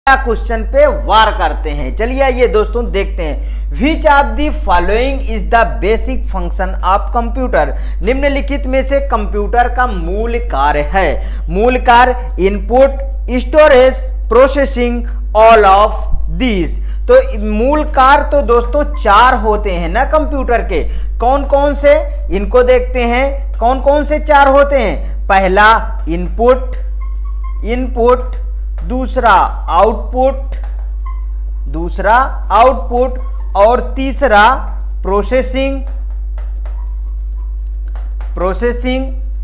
Question पे वार करते हैं। चलिए आइए दोस्तों देखते हैं। विच of the following is the basic function of computer. निम्नलिखित में से कंप्यूटर का मूल कार्य है। मूल कार्य input, storage, processing, all of these. तो मूल कार्य तो दोस्तों 4 होते हैं ना कंप्यूटर के। कौन कौन से, इनको देखते हैं। कौन कौन से 4 होते हैं? पहला इनपुट, दूसरा आउटपुट, और तीसरा प्रोसेसिंग,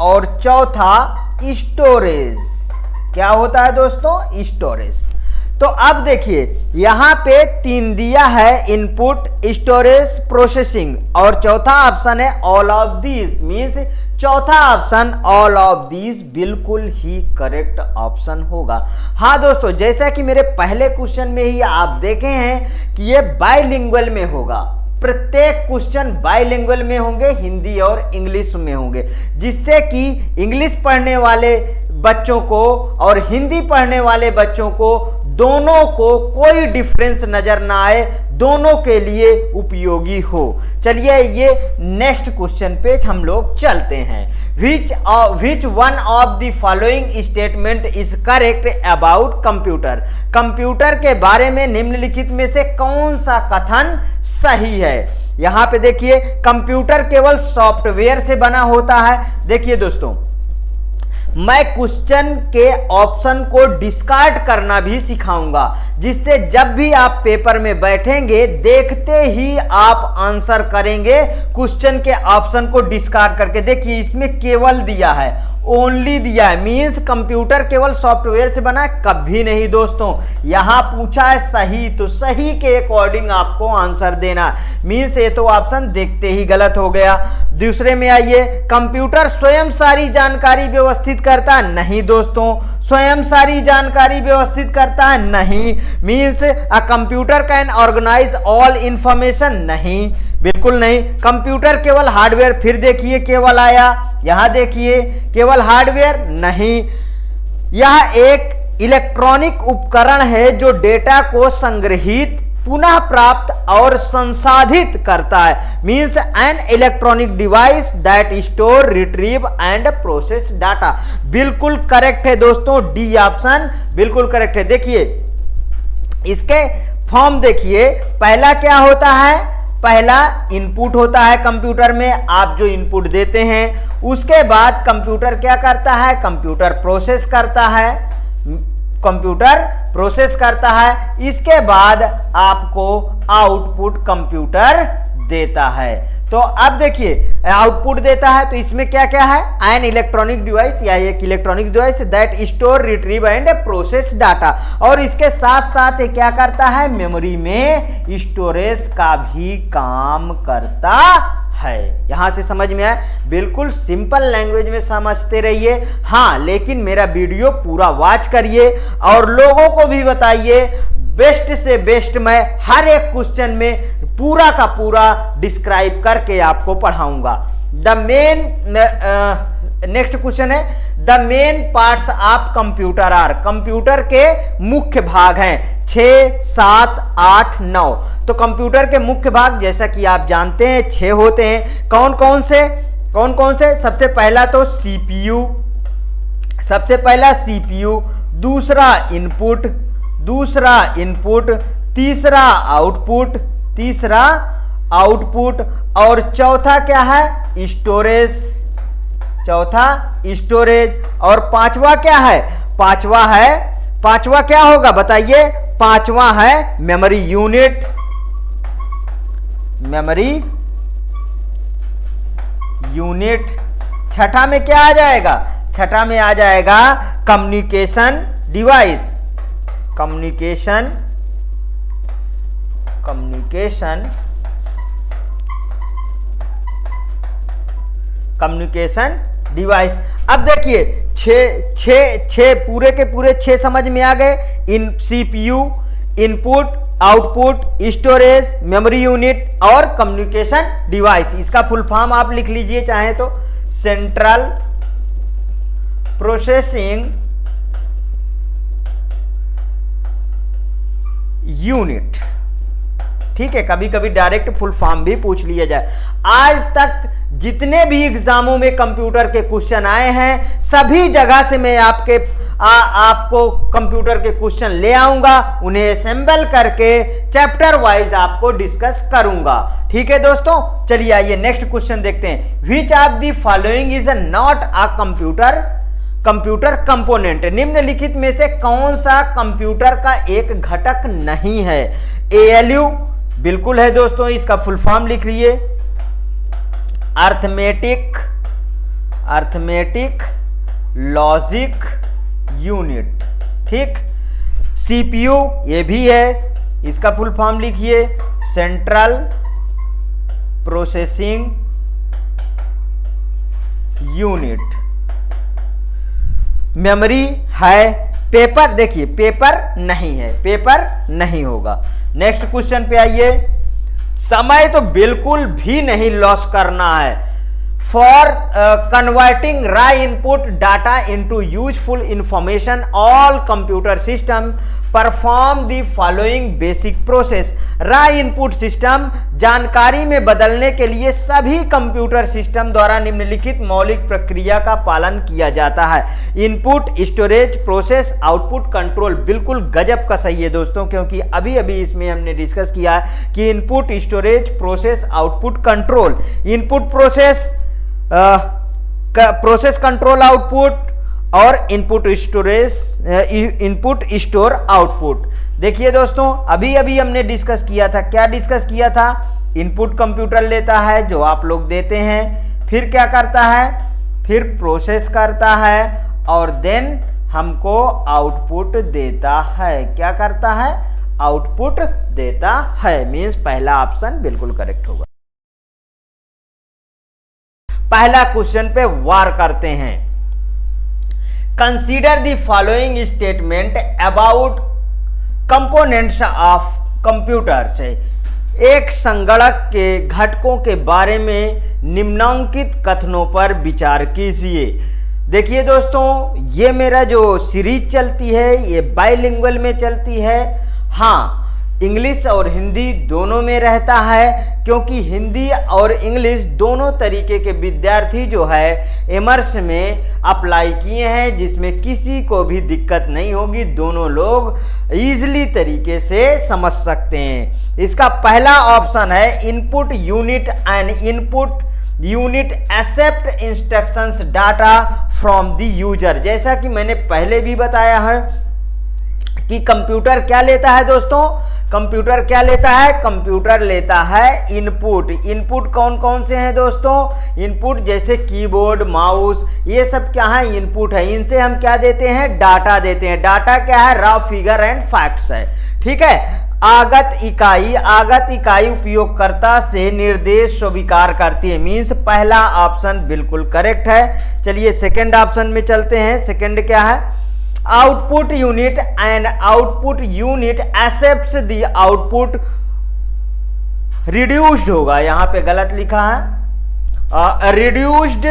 और चौथा स्टोरेज। क्या होता है दोस्तों? स्टोरेज। तो अब देखिए यहां पे 3 दिया है, इनपुट, स्टोरेज, प्रोसेसिंग, और चौथा ऑप्शन है ऑल ऑफ दीज। मींस चौथा ऑप्शन ऑल ऑफ दीज बिल्कुल ही करेक्ट ऑप्शन होगा। हाँ दोस्तों, जैसा कि मेरे पहले क्वेश्चन में ही आप देखे हैं कि ये बाइलिंगुअल में होगा। प्रत्येक क्वेश्चन बाइलिंगुअल में होंगे, हिंदी और इंग्लिश में होंगे, जिससे कि इंग्लिश पढ़ने वाले बच्चों को और हिंदी पढ़ने वाले बच्चों को दोनों को कोई डिफरेंस नजर ना आए, दोनों के लिए उपयोगी हो। चलिए ये नेक्स्ट क्वेश्चन पे हम लोग चलते हैं। Which one of the following statement is correct about computer. Computer के बारे में निम्नलिखित में से कौन सा कथन सही है? यहां पे देखिए, कंप्यूटर केवल सॉफ्टवेयर से बना होता है। देखिए दोस्तों, मैं क्वेश्चन के ऑप्शन को डिस्कार्ड करना भी सिखाऊंगा, जिससे जब भी आप पेपर में बैठेंगे देखते ही आप आंसर करेंगे क्वेश्चन के ऑप्शन को डिस्कार्ड करके। देखिए इसमें केवल दिया है, ओनली दिया है, मींस कंप्यूटर केवल सॉफ्टवेयर से बना है, कभी नहीं दोस्तों। यहां पूछा है सही, तो सही के अकॉर्डिंग आपको आंसर देना, मींस ये तो ऑप्शन देखते ही गलत हो गया। दूसरे में आइए, कंप्यूटर स्वयं सारी जानकारी व्यवस्थित करता है? नहीं दोस्तों, स्वयं सारी जानकारी व्यवस्थित करता है? नहीं। Means a computer can organise all information? नहीं, बिल्कुल नहीं। कंप्यूटर केवल हार्डवेयर? फिर देखिए केवल आया, यहां देखिए केवल हार्डवेयर? नहीं। यह एक इलेक्ट्रॉनिक उपकरण है जो डेटा को संग्रहित, पुनः प्राप्त और संसाधित करता है। Means an electronic device that store, retrieve and process data. बिल्कुल करेक्ट है दोस्तों, डी ऑप्शन बिल्कुल करेक्ट है। देखिए इसके फॉर्म देखिए, पहला क्या होता है? पहला इनपुट होता है कंप्यूटर में, आप जो इनपुट देते हैं। उसके बाद कंप्यूटर क्या करता है? कंप्यूटर प्रोसेस करता है। इसके बाद आपको आउटपुट कंप्यूटर देता है। तो अब देखिए आउटपुट देता है, तो इसमें क्या क्या है? एन इलेक्ट्रॉनिक डिवाइस, या एक electronic device that store, retrieve and process data. और इसके साथ साथ ये क्या करता है? मेमोरी में स्टोरेज का भी काम करता है। यहां से समझ में आया? बिल्कुल सिंपल लैंग्वेज में समझते रहिए। हाँ, लेकिन मेरा वीडियो पूरा वॉच करिए और लोगों को भी बताइए। बेस्ट से बेस्ट मैं हर एक क्वेश्चन में पूरा का पूरा डिस्क्राइब करके आपको पढ़ाऊंगा। द मेन नेक्स्ट क्वेश्चन है, the main parts of computer are. Computer के मुख्य भाग हैं 6, 7, 8, 9। तो कंप्यूटर के मुख्य भाग जैसा कि आप जानते हैं 6 होते हैं। कौन कौन से? सबसे पहला तो सीपीयू, दूसरा इनपुट, तीसरा आउटपुट, और चौथा क्या है? स्टोरेज, और पांचवा क्या है? पांचवा क्या होगा बताइए? पांचवा है मेमोरी यूनिट। छठा में क्या आ जाएगा? छठा में आ जाएगा कम्युनिकेशन डिवाइस, कम्युनिकेशन डिवाइस। अब देखिए छह पूरे के पूरे 6 समझ में आ गए। इन CPU, input, output, storage, memory unit और कम्युनिकेशन डिवाइस। इसका फुल फॉर्म आप लिख लीजिए चाहे तो, सेंट्रल प्रोसेसिंग यूनिट। ठीक है, कभी कभी डायरेक्ट फुल फॉर्म भी पूछ लिया जाए। आज तक जितने भी एग्जामों में कंप्यूटर के क्वेश्चन आए हैं सभी जगह से मैं आपको कंप्यूटर के क्वेश्चन ले आऊंगा, उन्हें असेंबल करके चैप्टर वाइज आपको डिस्कस करूंगा। ठीक है दोस्तों, चलिए आइए नेक्स्ट क्वेश्चन देखते हैं। Which of the following is not a computer component? निम्नलिखित में से कौन सा कंप्यूटर का एक घटक नहीं है? ALU बिल्कुल है दोस्तों, इसका फुल फॉर्म लिख लीजिए, अर्थमेटिक लॉजिक यूनिट। ठीक, CPU ये भी है, इसका फुल फॉर्म लिखिए, सेंट्रल प्रोसेसिंग यूनिट। मेमोरी है, पेपर देखिए पेपर नहीं है, पेपर नहीं होगा। नेक्स्ट क्वेश्चन पे आइए। समय तो बिल्कुल भी नहीं लॉस करना है। For converting raw input data into useful information all computer system perform the following basic process. Raw input system जानकारी में बदलने के लिए सभी कंप्यूटर सिस्टम द्वारा निम्नलिखित मौलिक प्रक्रिया का पालन किया जाता है। Input, storage, process, output, control. बिल्कुल गजब का सही है दोस्तों, क्योंकि अभी अभी इसमें हमने डिस्कस किया है कि input, storage, process, output, control. Input process control output और इनपुट स्टोर आउटपुट। देखिए दोस्तों, अभी अभी हमने डिस्कस किया था, क्या डिस्कस किया था? इनपुट कंप्यूटर लेता है जो आप लोग देते हैं, फिर क्या करता है, फिर प्रोसेस करता है और देन हमको आउटपुट देता है। क्या करता है? आउटपुट देता है। मींस पहला ऑप्शन बिल्कुल करेक्ट होगा। पहला क्वेश्चन पे वार करते हैं। Consider the following statement about components of computers. एक संगणक के घटकों के बारे में निम्नांकित कथनों पर विचार कीजिए। देखिए दोस्तों, ये मेरा जो सीरीज चलती है ये बाइलिंगुअल में चलती है। हाँ, इंग्लिश और हिंदी दोनों में रहता है, क्योंकि हिंदी और इंग्लिश दोनों तरीके के विद्यार्थी जो है एमर्स में अप्लाई किए हैं, जिसमें किसी को भी दिक्कत नहीं होगी, दोनों लोग इजीली तरीके से समझ सकते हैं। इसका पहला ऑप्शन है input unit and input unit accept instructions data from the user. जैसा कि मैंने पहले भी बताया है कि कंप्यूटर क्या लेता है दोस्तों, कंप्यूटर क्या लेता है? कंप्यूटर लेता है इनपुट। इनपुट कौन कौन से हैं दोस्तों? इनपुट जैसे कीबोर्ड, माउस, ये सब क्या है? इनपुट है। इनसे हम क्या देते हैं? डाटा देते हैं। डाटा क्या है? रॉ फिगर एंड फैक्ट्स है। ठीक है। आगत इकाई उपयोगकर्ता से निर्देश स्वीकार करती है। मीन्स पहला ऑप्शन बिल्कुल करेक्ट है। चलिए सेकेंड ऑप्शन में चलते हैं। सेकेंड क्या है? Output unit and output unit accepts the output reduced होगा, यहां पे गलत लिखा है, reduced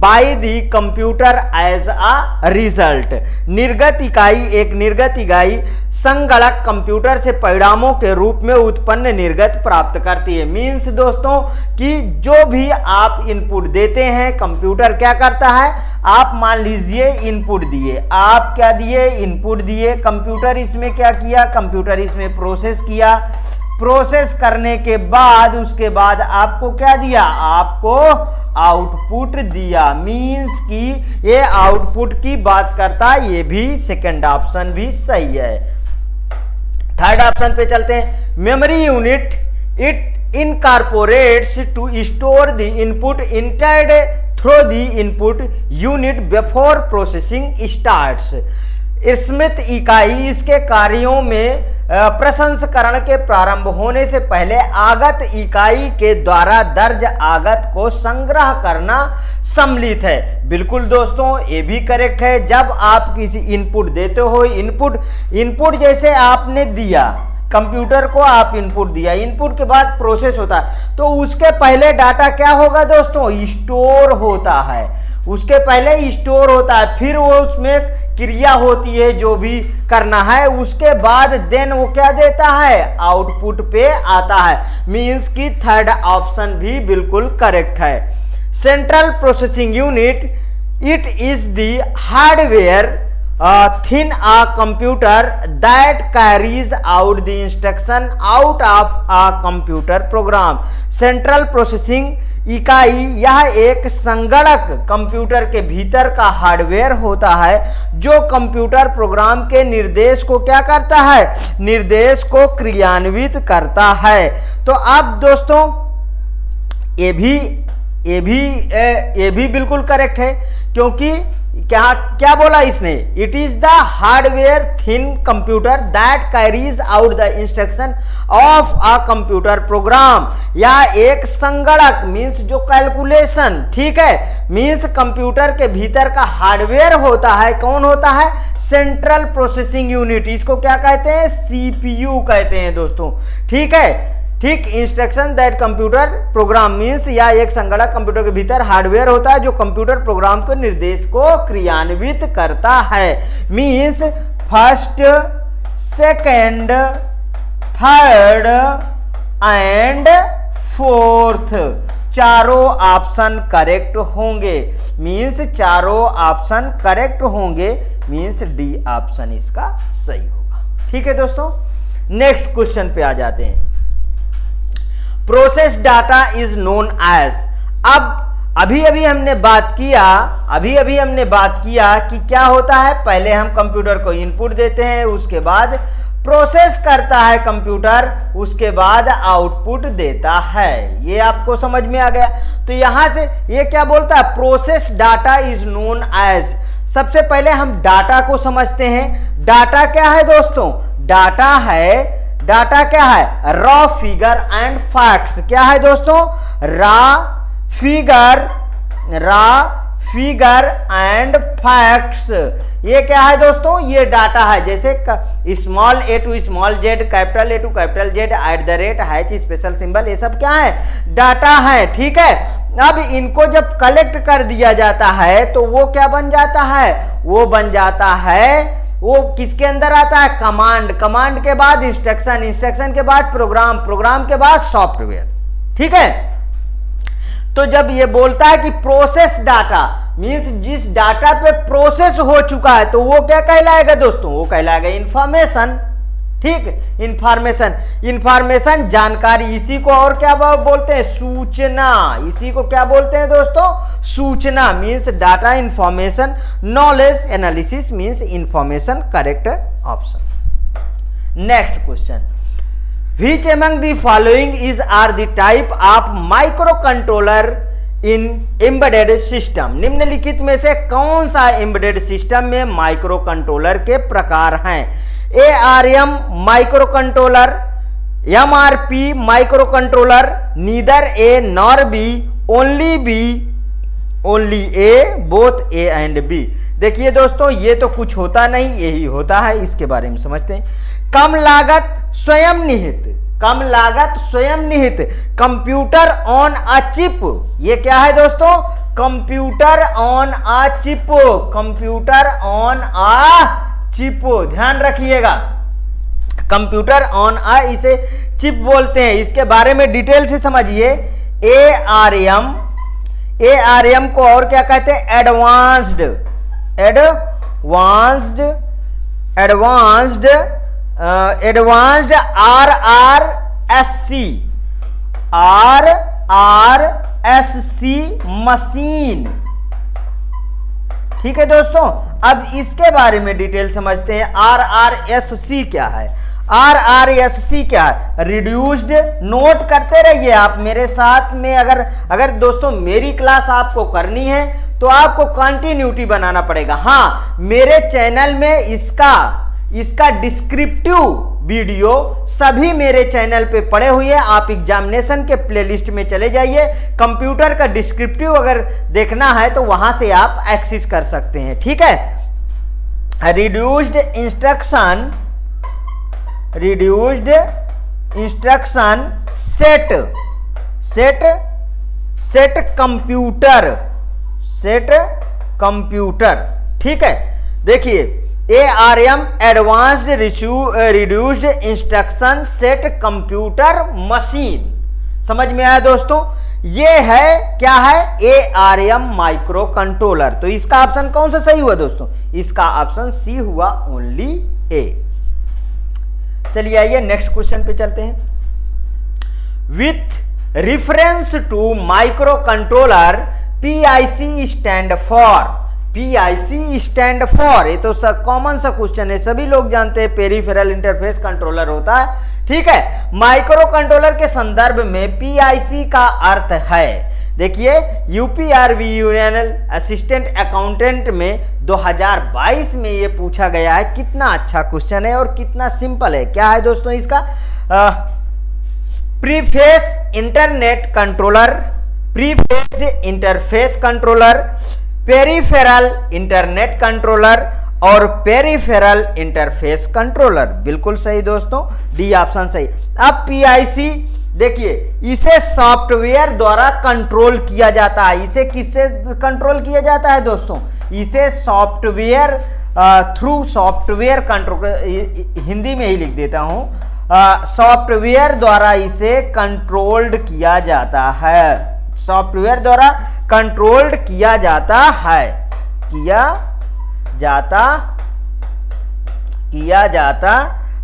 by the computer as a result. एक निर्गत इकाई संगणक कंप्यूटर से परिणामों के रूप में उत्पन्न निर्गत प्राप्त करती है। मीन्स दोस्तों कि जो भी आप इनपुट देते हैं कंप्यूटर क्या करता है? आप मान लीजिए इनपुट दिए, आप क्या दिए? इनपुट दिए। कंप्यूटर इसमें क्या किया? कंप्यूटर इसमें प्रोसेस किया। प्रोसेस करने के बाद उसके बाद आपको क्या दिया? आपको आउटपुट दिया। मींस कि ये आउटपुट की बात करता है। ये भी सेकंड ऑप्शन भी सही है। थर्ड ऑप्शन पे चलते हैं। Memory unit it incorporates to store the input entered through the input unit before processing starts. स्मृत इकाई इसके कार्यों में प्रसंस्करण के प्रारंभ होने से पहले आगत इकाई के द्वारा दर्ज आगत को संग्रह करना सम्मिलित है। बिल्कुल दोस्तों, ये भी करेक्ट है। जब आप किसी इनपुट देते हो, इनपुट जैसे आपने दिया कंप्यूटर को, आप इनपुट दिया, इनपुट के बाद प्रोसेस होता है, तो उसके पहले डाटा क्या होगा दोस्तों? स्टोर होता है। उसके पहले स्टोर होता है, फिर वो उसमें क्रिया होती है जो भी करना है, उसके बाद देन वो क्या देता है, आउटपुट पे आता है। मींस कि थर्ड ऑप्शन भी बिल्कुल करेक्ट है। Central processing unit, it is the hardware thin a computer that carries out the instruction out of a computer program। Central processing इकाई यह एक संगणक कंप्यूटर के भीतर का हार्डवेयर होता है जो कंप्यूटर प्रोग्राम के निर्देश को क्या करता है, निर्देश को क्रियान्वित करता है। तो अब दोस्तों ये भी बिल्कुल करेक्ट है, क्योंकि क्या बोला इसने, it is the hardware thin computer that carries out the instruction of a computer program. या एक संगणक मींस जो कैलकुलेशन, ठीक है, मींस कंप्यूटर के भीतर का हार्डवेयर होता है। कौन होता है, सेंट्रल प्रोसेसिंग यूनिट। इसको क्या कहते हैं, सीपीयू कहते हैं दोस्तों, ठीक है। ठीक, instruction that computer program means या एक संगणक कंप्यूटर के भीतर हार्डवेयर होता है जो कंप्यूटर प्रोग्राम के निर्देश को क्रियान्वित करता है। Means first, second, third and fourth चारों ऑप्शन करेक्ट होंगे। मींस चारों ऑप्शन करेक्ट होंगे, मींस डी ऑप्शन इसका सही होगा। ठीक है दोस्तों, नेक्स्ट क्वेश्चन पे आ जाते हैं। Process data is known as. अब अभी हमने बात किया कि क्या होता है, पहले हम कंप्यूटर को इनपुट देते हैं, उसके बाद प्रोसेस करता है कंप्यूटर, उसके बाद आउटपुट देता है। ये आपको समझ में आ गया। तो यहां से ये क्या बोलता है, process data is known as. सबसे पहले हम डाटा को समझते हैं। डाटा क्या है दोस्तों, डाटा क्या है, रॉ फिगर एंड फैक्ट्स। क्या है दोस्तों, रॉ फिगर एंड फैक्ट्स। ये क्या है दोस्तों, ये डाटा है। जैसे small a to small z, capital A to capital Z, @ hash, special symbol, ये सब क्या है, डाटा है। ठीक है, अब इनको जब कलेक्ट कर दिया जाता है तो वो क्या बन जाता है, वो बन जाता है, वो किसके अंदर आता है, कमांड के बाद इंस्ट्रक्शन के बाद प्रोग्राम के बाद सॉफ्टवेयर। ठीक है, तो जब ये बोलता है कि प्रोसेस डाटा मींस जिस डाटा पे प्रोसेस हो चुका है तो वो क्या कहलाएगा दोस्तों, वो कहलाएगा इंफॉर्मेशन। ठीक, इंफॉर्मेशन जानकारी, इसी को और क्या बोलते हैं, सूचना। इसी को क्या बोलते हैं दोस्तों, सूचना। Means data, information, knowledge, analysis means information, correct option. Next question, which among the following is are the type of micro controller in embedded system. निम्नलिखित में से कौन सा एम्बेडेड सिस्टम में माइक्रो कंट्रोलर के प्रकार हैं। ARM micro controller, MRP micro controller, neither A nor B, only A, both A and B। देखिए दोस्तों, ये तो कुछ होता नहीं, यही होता है। इसके बारे में समझते हैं। कम लागत स्वयं निहित कंप्यूटर ऑन अ चिप। ये क्या है दोस्तों, कंप्यूटर ऑन अ चिप। ध्यान रखिएगा, कंप्यूटर ऑन इसे चिप बोलते हैं। इसके बारे में डिटेल से समझिए। ARM को और क्या कहते हैं, एडवांस्ड RRSC मशीन। ठीक है दोस्तों, अब इसके बारे में डिटेल समझते हैं। RRSC क्या है, RRSC क्या है, रिड्यूस्ड। नोट करते रहिए आप मेरे साथ में। अगर दोस्तों मेरी क्लास आपको करनी है तो आपको कंटिन्यूटी बनाना पड़ेगा। हाँ, मेरे चैनल में इसका डिस्क्रिप्टिव वीडियो सभी मेरे चैनल पे पड़े हुए हैं। आप एग्जामिनेशन के प्लेलिस्ट में चले जाइए, कंप्यूटर का डिस्क्रिप्टिव अगर देखना है तो वहां से आप एक्सेस कर सकते हैं। ठीक है, रिड्यूस्ड इंस्ट्रक्शन सेट कंप्यूटर। ठीक है, देखिए ARM advanced reduced instruction set computer machine, समझ में आया दोस्तों। ये है क्या है, ARM माइक्रो कंट्रोलर। तो इसका ऑप्शन कौन सा सही हुआ दोस्तों, इसका ऑप्शन सी हुआ, ओनली ए। चलिए आइए नेक्स्ट क्वेश्चन पे चलते हैं। With reference to micro controller PIC stand for, PIC stand for, ये तो कॉमन सा क्वेश्चन है, सभी लोग जानते हैं पेरिफेरल इंटरफेस कंट्रोलर होता है, ठीक है। माइक्रो कंट्रोलर के संदर्भ में PIC का अर्थ है, देखिए UPRV यूनियन असिस्टेंट अकाउंटेंट में 2022 में ये पूछा गया है। कितना अच्छा क्वेश्चन है और कितना सिंपल है। क्या है दोस्तों इसका, preface internet controller, prefaced interface controller, peripheral internet controller और पेरिफेरल इंटरफेस कंट्रोलर। बिल्कुल सही दोस्तों, डी ऑप्शन सही। अब PIC देखिए, इसे सॉफ्टवेयर द्वारा कंट्रोल किया जाता है। इसे किससे कंट्रोल किया जाता है दोस्तों, इसे software through software control, Hindi में ही लिख देता हूं, सॉफ्टवेयर द्वारा इसे कंट्रोल्ड किया जाता है, सॉफ्टवेयर द्वारा कंट्रोल्ड किया जाता है, किया जाता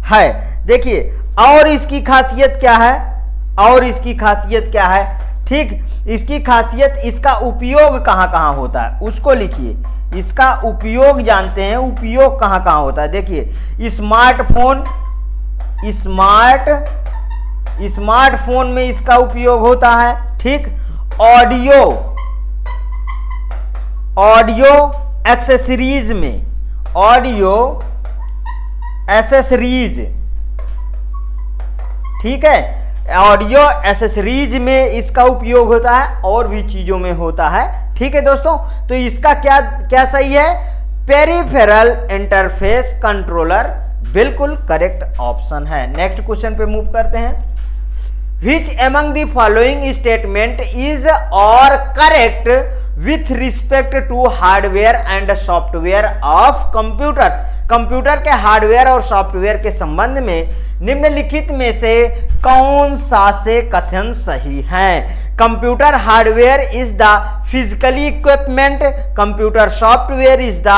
है। देखिए और इसकी खासियत क्या है, और इसकी खासियत क्या है, ठीक, इसकी खासियत, इसका उपयोग कहां कहां होता है उसको लिखिए। इसका उपयोग जानते हैं, उपयोग कहां कहां होता है। देखिए स्मार्टफोन, स्मार्टफोन में इसका उपयोग होता है, ठीक। ऑडियो एक्सेसरीज में, ऑडियो एसेसरीज, ठीक है, ऑडियो एसेसरीज में इसका उपयोग होता है, और भी चीजों में होता है, ठीक है दोस्तों। तो इसका क्या क्या सही है, पेरिफेरल इंटरफेस कंट्रोलर, बिल्कुल करेक्ट ऑप्शन है। नेक्स्ट क्वेश्चन पे मूव करते हैं। Which among the following statement is or correct with respect to hardware and software of computer? Computer के हार्डवेयर और सॉफ्टवेयर के संबंध में निम्नलिखित में से कौन सा से कथन सही है। Computer hardware is the physically equipment, computer software is the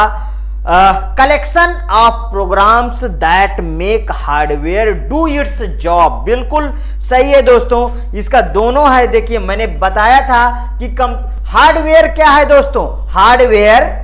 collection of programs that make hardware do it's job. बिल्कुल सही है दोस्तों, इसका दोनों है। देखिए मैंने बताया था कि हार्डवेयर क्या है दोस्तों, हार्डवेयर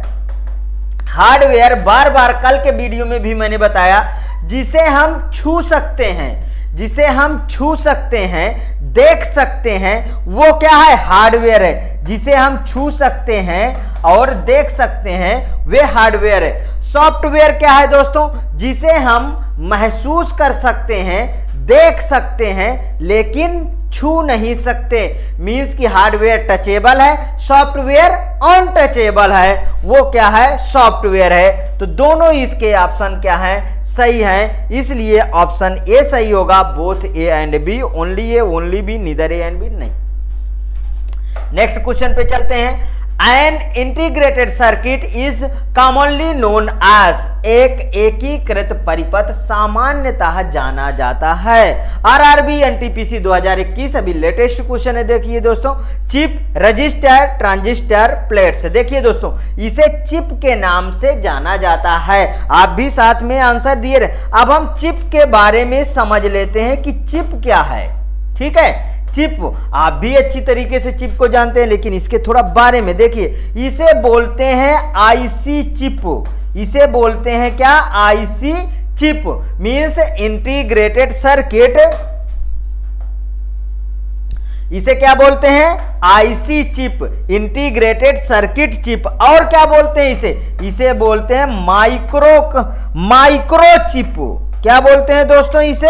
बार बार कल के वीडियो में भी मैंने बताया, जिसे हम छू सकते हैं, जिसे हम छू सकते हैं, देख सकते हैं, वो क्या है, हार्डवेयर है। जिसे हम छू सकते हैं और देख सकते हैं वे हार्डवेयर है। सॉफ्टवेयर क्या है दोस्तों, जिसे हम महसूस कर सकते हैं, देख सकते हैं, लेकिन छू नहीं सकते। मींस कि हार्डवेयर टचेबल है, सॉफ्टवेयर अनटचेबल है, वो क्या है, सॉफ्टवेयर है। तो दोनों इसके ऑप्शन क्या हैं, सही हैं, इसलिए ऑप्शन ए सही होगा। Both A and B, only A only B, neither A and B नहीं। नेक्स्ट क्वेश्चन पे चलते हैं। An integrated circuit is commonly known as, एक एकीकृत परिपथ सामान्यतः जाना जाता है। RRB NTPC 2021 अभी लेटेस्ट क्वेश्चन है, देखिए दोस्तों। Chip, register, transistor, plates. देखिए दोस्तों, इसे चिप के नाम से जाना जाता है। आप भी साथ में आंसर दिए रहे। अब हम चिप के बारे में समझ लेते हैं कि चिप क्या है, ठीक है। चिप, आप भी अच्छी तरीके से चिप को जानते हैं, लेकिन इसके थोड़ा बारे में देखिए। इसे बोलते हैं आईसी चिप, इसे बोलते हैं क्या, IC chip, means integrated circuit. इसे क्या बोलते हैं, IC chip, integrated circuit chip. और क्या बोलते हैं इसे बोलते हैं माइक्रो चिप। क्या बोलते हैं दोस्तों इसे,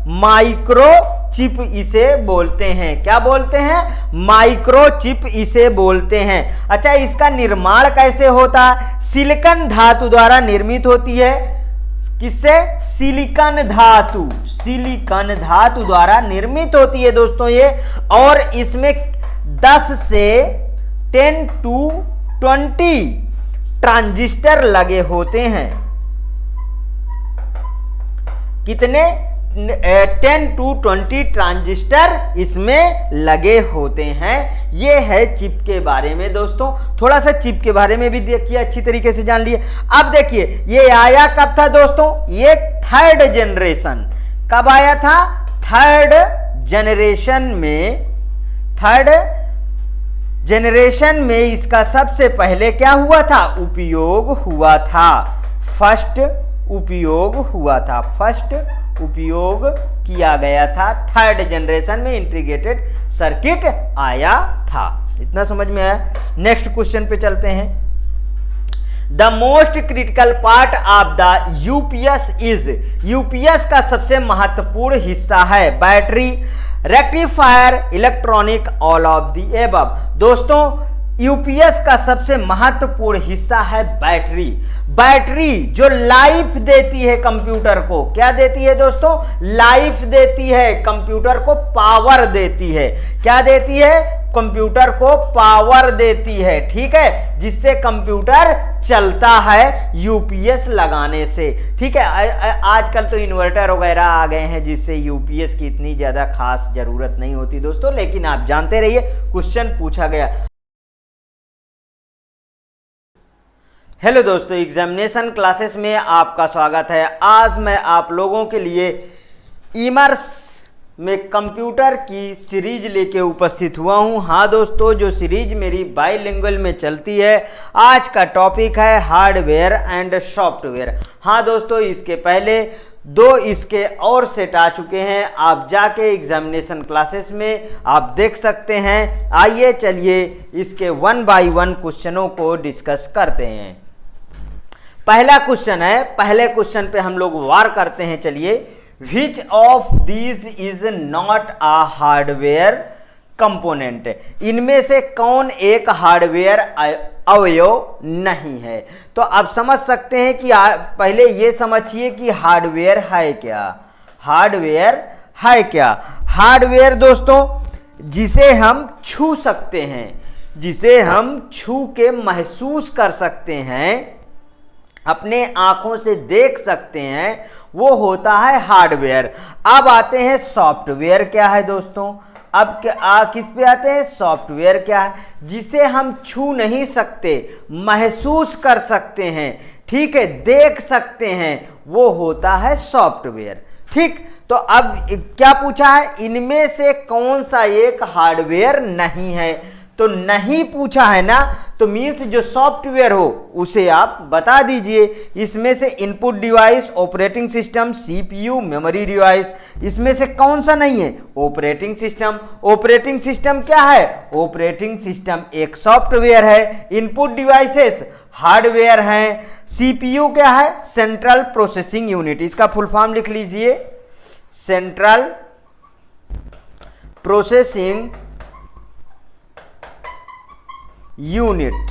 माइक्रो चिप इसे बोलते हैं। क्या बोलते हैं, माइक्रो चिप इसे बोलते हैं। अच्छा, इसका निर्माण कैसे होता है, सिलिकॉन धातु द्वारा निर्मित होती है। किससे, सिलिकॉन धातु, सिलिकॉन धातु द्वारा निर्मित होती है दोस्तों ये। और इसमें 10 से 10 to 20 ट्रांजिस्टर लगे होते हैं। कितने? 10 to 20 ट्रांजिस्टर इसमें लगे होते हैं। ये है चिप के बारे में दोस्तों। थोड़ा सा चिप के बारे में भी देखिए, अच्छी तरीके से जान लिए। अब देखिए ये आया कब था दोस्तों? ये थर्ड जनरेशन। कब आया था? थर्ड जनरेशन में इसका सबसे पहले क्या हुआ था? उपयोग हुआ था। फर्स्ट उपयोग किया गया था। थर्ड जनरेशन में इंटीग्रेटेड सर्किट आया था। इतना समझ में आया? नेक्स्ट क्वेश्चन पे चलते हैं। The most critical part of the UPS is, UPS का सबसे महत्वपूर्ण हिस्सा है battery, rectifier, electronic, all of the above. दोस्तों यूपीएस का सबसे महत्वपूर्ण हिस्सा है बैटरी। बैटरी जो लाइफ देती है कंप्यूटर को, क्या देती है दोस्तों? लाइफ देती है, कंप्यूटर को पावर देती है। क्या देती है? कंप्यूटर को पावर देती है, ठीक है, जिससे कंप्यूटर चलता है यूपीएस लगाने से, ठीक है। आजकल तो इन्वर्टर वगैरह आ गए हैं जिससे यूपीएस की इतनी ज्यादा खास जरूरत नहीं होती दोस्तों, लेकिन आप जानते रहिए क्वेश्चन पूछा गया। हेलो दोस्तों, एग्जामिनेशन क्लासेस में आपका स्वागत है। आज मैं आप लोगों के लिए इमर्स में कंप्यूटर की सीरीज लेके उपस्थित हुआ हूं। हाँ दोस्तों, जो सीरीज मेरी बाइलिंगुअल में चलती है, आज का टॉपिक है हार्डवेयर एंड सॉफ्टवेयर। हाँ दोस्तों, इसके पहले 2 इसके और सेट आ चुके हैं, आप जाके एग्जामिनेशन क्लासेस में आप देख सकते हैं। आइए चलिए इसके 1 बाय 1 क्वेश्चनों को डिस्कस करते हैं। पहला क्वेश्चन है, पहले क्वेश्चन पे हम लोग वार करते हैं। चलिए, which of these is not a hardware component, इनमें से कौन एक हार्डवेयर अवयव नहीं है? तो आप समझ सकते हैं कि पहले ये समझिए कि हार्डवेयर है क्या। हार्डवेयर है क्या? हार्डवेयर दोस्तों जिसे हम छू सकते हैं, जिसे हम छू के महसूस कर सकते हैं, अपने आंखों से देख सकते हैं, वो होता है हार्डवेयर। अब आते हैं सॉफ्टवेयर क्या है दोस्तों। अब किस पे आते हैं? सॉफ्टवेयर क्या है? जिसे हम छू नहीं सकते, महसूस कर सकते हैं, ठीक है, देख सकते हैं, वो होता है सॉफ्टवेयर। ठीक, तो अब क्या पूछा है? इनमें से कौन सा एक हार्डवेयर नहीं है? तो नहीं पूछा है ना, तो मीन्स जो सॉफ्टवेयर हो उसे आप बता दीजिए। इसमें से input device, operating system, CPU, memory device, इसमें से कौन सा नहीं है? Operating system. ऑपरेटिंग सिस्टम क्या है? ऑपरेटिंग सिस्टम एक सॉफ्टवेयर है। इनपुट डिवाइसेस हार्डवेयर हैं। सीपीयू क्या है? सेंट्रल प्रोसेसिंग यूनिट, इसका फुल फॉर्म लिख लीजिए, central processing unit,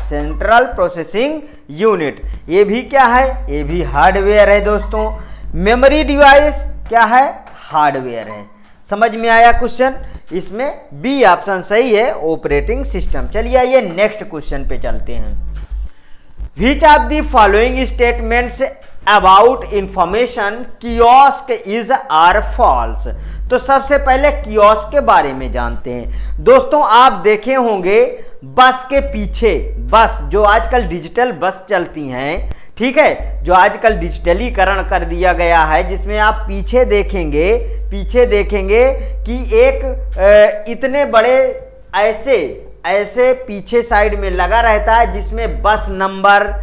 central processing unit. ये भी क्या है? ये भी हार्डवेयर है दोस्तों। मेमोरी डिवाइस क्या है? हार्डवेयर है। समझ में आया क्वेश्चन? इसमें बी ऑप्शन सही है, ऑपरेटिंग सिस्टम। चलिए आइए नेक्स्ट क्वेश्चन पे चलते हैं। Which of the following statements about information kiosk is are false. तो सबसे पहले कियोस्क के बारे में जानते हैं दोस्तों। आप देखे होंगे बस के पीछे, बस जो आजकल डिजिटल बस चलती हैं, ठीक है, जो आजकल डिजिटलीकरण कर दिया गया है, जिसमें आप पीछे देखेंगे कि एक इतने बड़े ऐसे पीछे साइड में लगा रहता है जिसमें बस नंबर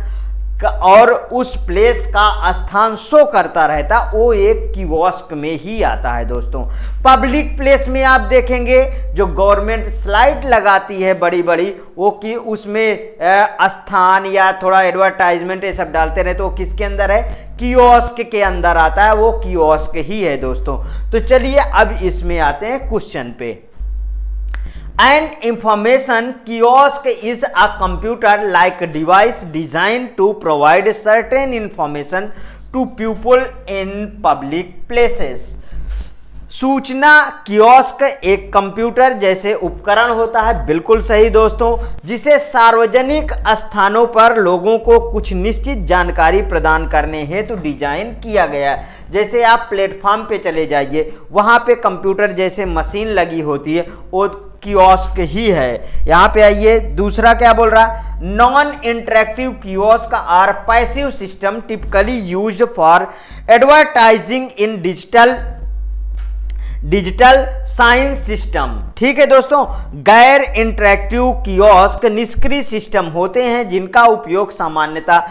और उस प्लेस का स्थान शो करता रहता, वो एक कियोस्क में ही आता है दोस्तों। पब्लिक प्लेस में आप देखेंगे जो गवर्नमेंट स्लाइड लगाती है बड़ी बड़ी, वो कि उसमें स्थान या थोड़ा एडवर्टाइजमेंट ये सब डालते रहे, तो वो किसके अंदर है? कियोस्क के अंदर आता है, वो कियोस्क ही है दोस्तों। तो चलिए अब इसमें आते हैं क्वेश्चन पे। An information kiosk is a computer-like device designed to provide certain information to people in public places. सूचना कियोस्क एक कंप्यूटर जैसे उपकरण होता है, बिल्कुल सही दोस्तों, जिसे सार्वजनिक स्थानों पर लोगों को कुछ निश्चित जानकारी प्रदान करने हेतु डिजाइन किया गया है। जैसे आप प्लेटफॉर्म पे चले जाइए, वहां पे कंप्यूटर जैसे मशीन लगी होती है, वो कियोस्क ही है। यहां पे आइए, दूसरा क्या बोल रहा है, non interactive kiosk are passive system typically used for advertising in digital science system. ठीक है दोस्तों, गैर इंटरेक्टिव कियोस्क निष्क्रिय सिस्टम होते हैं जिनका उपयोग सामान्यतः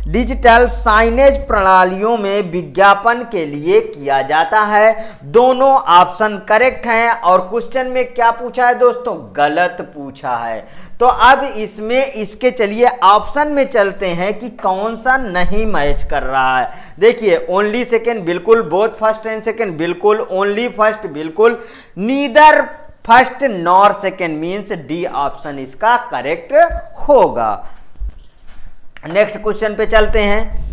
डिजिटल साइनेज प्रणालियों में विज्ञापन के लिए किया जाता है। दोनों ऑप्शन करेक्ट हैं। और क्वेश्चन में क्या पूछा है दोस्तों, गलत पूछा है। तो अब इसमें इसके चलिए ऑप्शन में चलते हैं कि कौन सा नहीं मैच कर रहा है। देखिए, ओनली सेकेंड बिल्कुल, बोथ फर्स्ट एंड सेकेंड बिल्कुल, ओनली फर्स्ट बिल्कुल, neither first nor second means D option इसका करेक्ट होगा। नेक्स्ट क्वेश्चन पे चलते हैं।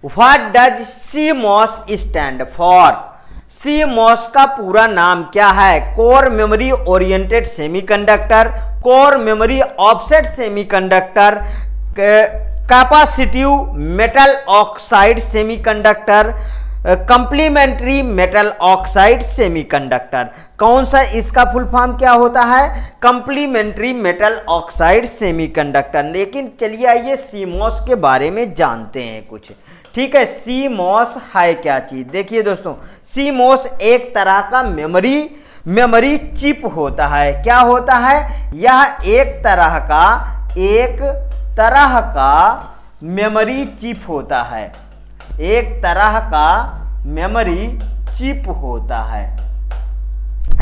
What does CMOS stand for? CMOS का पूरा नाम क्या है? Core memory oriented semiconductor, core memory offset semiconductor, capacitive metal oxide semiconductor, complementary metal oxide semiconductor. कौन सा इसका फुल फॉर्म क्या होता है? Complementary metal oxide semiconductor. लेकिन चलिए आइए सीमॉस के बारे में जानते हैं कुछ। ठीक है, सीमॉस है क्या चीज? देखिए दोस्तों, सीमॉस एक तरह का मेमोरी चिप होता है। क्या होता है? यह एक तरह का मेमोरी चिप होता है। एक तरह का मेमोरी चिप होता है।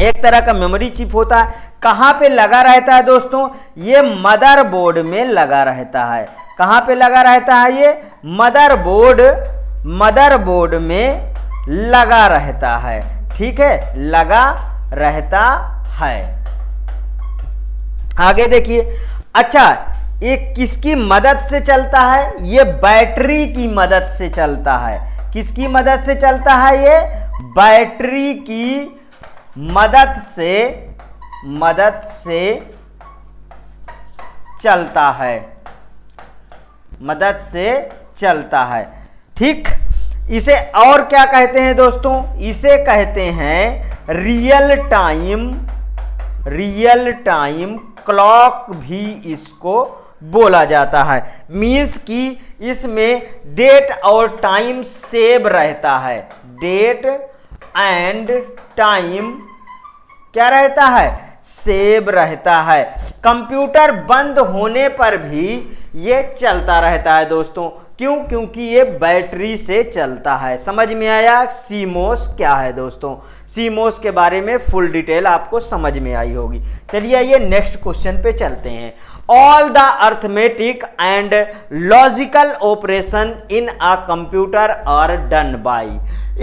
एक तरह का मेमोरी चिप होता है। कहां पे लगा रहता है दोस्तों? ये मदरबोर्ड में लगा रहता है। कहां पे लगा रहता है? ये मदरबोर्ड में लगा रहता है। ठीक है, लगा रहता है। आगे देखिए। अच्छा, ये किसकी मदद से चलता है? ये बैटरी की मदद से चलता है। किसकी मदद से चलता है? ये बैटरी की मदद से चलता है। मदद से चलता है। ठीक, इसे और क्या कहते हैं दोस्तों? इसे कहते हैं रियल टाइम क्लॉक भी इसको बोला जाता है। मीन्स कि इसमें डेट और टाइम सेव रहता है। डेट एंड टाइम क्या रहता है? सेव रहता है। कंप्यूटर बंद होने पर भी ये चलता रहता है दोस्तों। क्यों? क्योंकि ये बैटरी से चलता है। समझ में आया सीमॉस क्या है दोस्तों? सीमॉस के बारे में फुल डिटेल आपको समझ में आई होगी। चलिए आइए नेक्स्ट क्वेश्चन पे चलते हैं। All the arithmetic and logical operation in a computer are done by.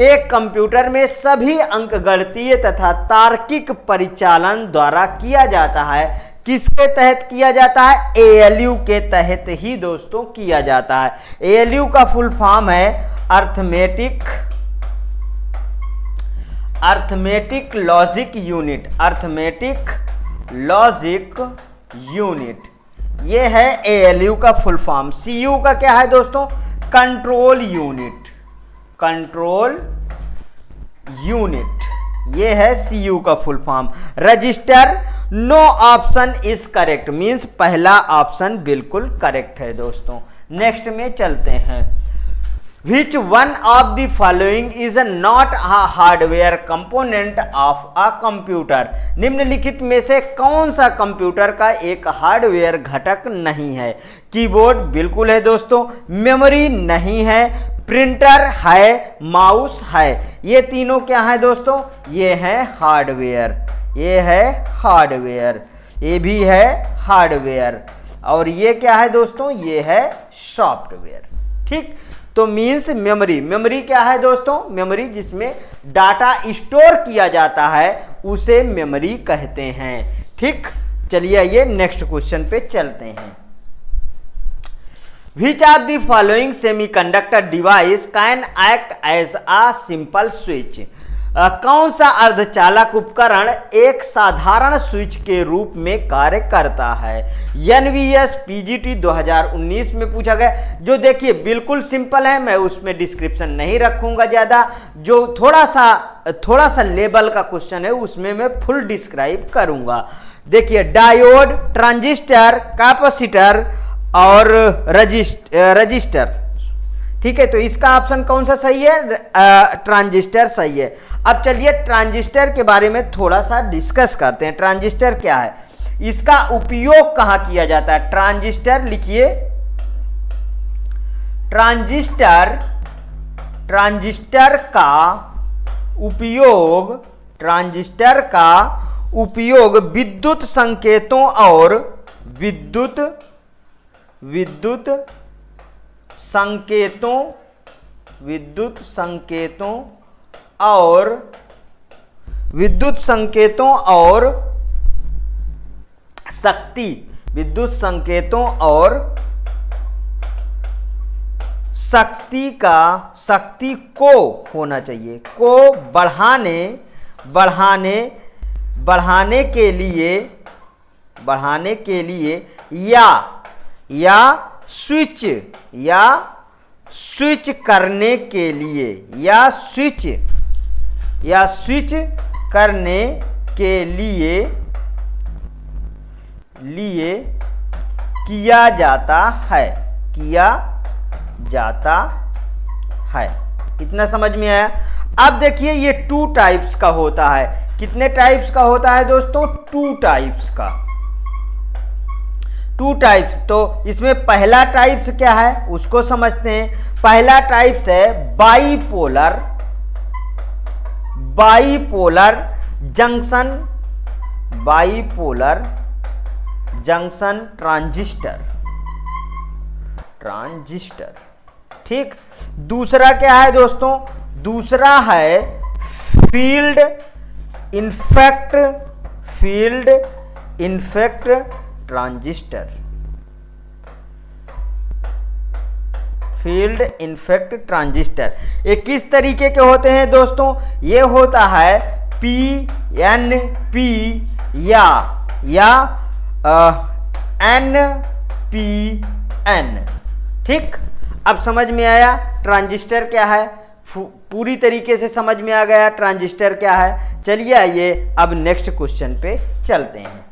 एक कंप्यूटर में सभी अंकगणितीय तथा तार्किक परिचालन द्वारा किया जाता है। किसके तहत किया जाता है? एएलयू के तहत ही दोस्तों किया जाता है। एएलयू का फुल फॉर्म है अर्थमेटिक लॉजिक यूनिट। ये है एएलयू का फुल फॉर्म। सीयू का क्या है दोस्तों? Control unit. ये है सीयू का full form. Register, no option is correct means पहला ऑप्शन बिल्कुल करेक्ट है दोस्तों। नेक्स्ट में चलते हैं। Which one of the following is not a hardware component of a computer? निम्नलिखित में से कौन सा कंप्यूटर का एक हार्डवेयर घटक नहीं है? कीबोर्ड बिल्कुल है दोस्तों, मेमोरी नहीं है, प्रिंटर है, माउस है। ये तीनों क्या है दोस्तों? ये है हार्डवेयर। ये है हार्डवेयर, ये भी है हार्डवेयर, और ये क्या है दोस्तों? ये है सॉफ्टवेयर। ठीक, तो मीन्स मेमोरी क्या है दोस्तों? मेमोरी जिसमें डाटा स्टोर किया जाता है उसे मेमोरी कहते हैं। ठीक, चलिए आइए नेक्स्ट क्वेश्चन पे चलते हैं। Which of the following semiconductor device can act as a simple switch? कौन सा अर्धचालक उपकरण एक साधारण स्विच के रूप में कार्य करता है? एनवीएस पीजीटी 2019 में पूछा गया। जो देखिए बिल्कुल सिंपल है, मैं उसमें डिस्क्रिप्शन नहीं रखूंगा ज़्यादा, जो थोड़ा सा लेवल का क्वेश्चन है उसमें मैं फुल डिस्क्राइब करूंगा। देखिए डायोड, ट्रांजिस्टर, कैपेसिटर और रजिस्टर, ठीक है। तो इसका ऑप्शन कौन सा सही है? ट्रांजिस्टर सही है। अब चलिए ट्रांजिस्टर के बारे में थोड़ा सा डिस्कस करते हैं। ट्रांजिस्टर क्या है, इसका उपयोग कहां किया जाता है? ट्रांजिस्टर लिखिए, ट्रांजिस्टर का उपयोग विद्युत संकेतों और विद्युत संकेतों और शक्ति को होना चाहिए, को बढ़ाने के लिए या स्विच करने के लिए किया जाता है। इतना समझ में आया? अब देखिए ये 2 टाइप्स का होता है। कितने टाइप्स का होता है दोस्तों? 2 टाइप्स का। 2 टाइप्स। तो इसमें पहला टाइप्स क्या है उसको समझते हैं। पहला टाइप्स है बाईपोलर जंक्शन ट्रांजिस्टर, ठीक। दूसरा क्या है दोस्तों? दूसरा है फील्ड इफेक्ट ट्रांजिस्टर। ये किस तरीके के होते हैं दोस्तों? ये होता है PNP या NPN, ठीक। अब समझ में आया ट्रांजिस्टर क्या है? पूरी तरीके से समझ में आ गया ट्रांजिस्टर क्या है। चलिए आइए अब नेक्स्ट क्वेश्चन पे चलते हैं।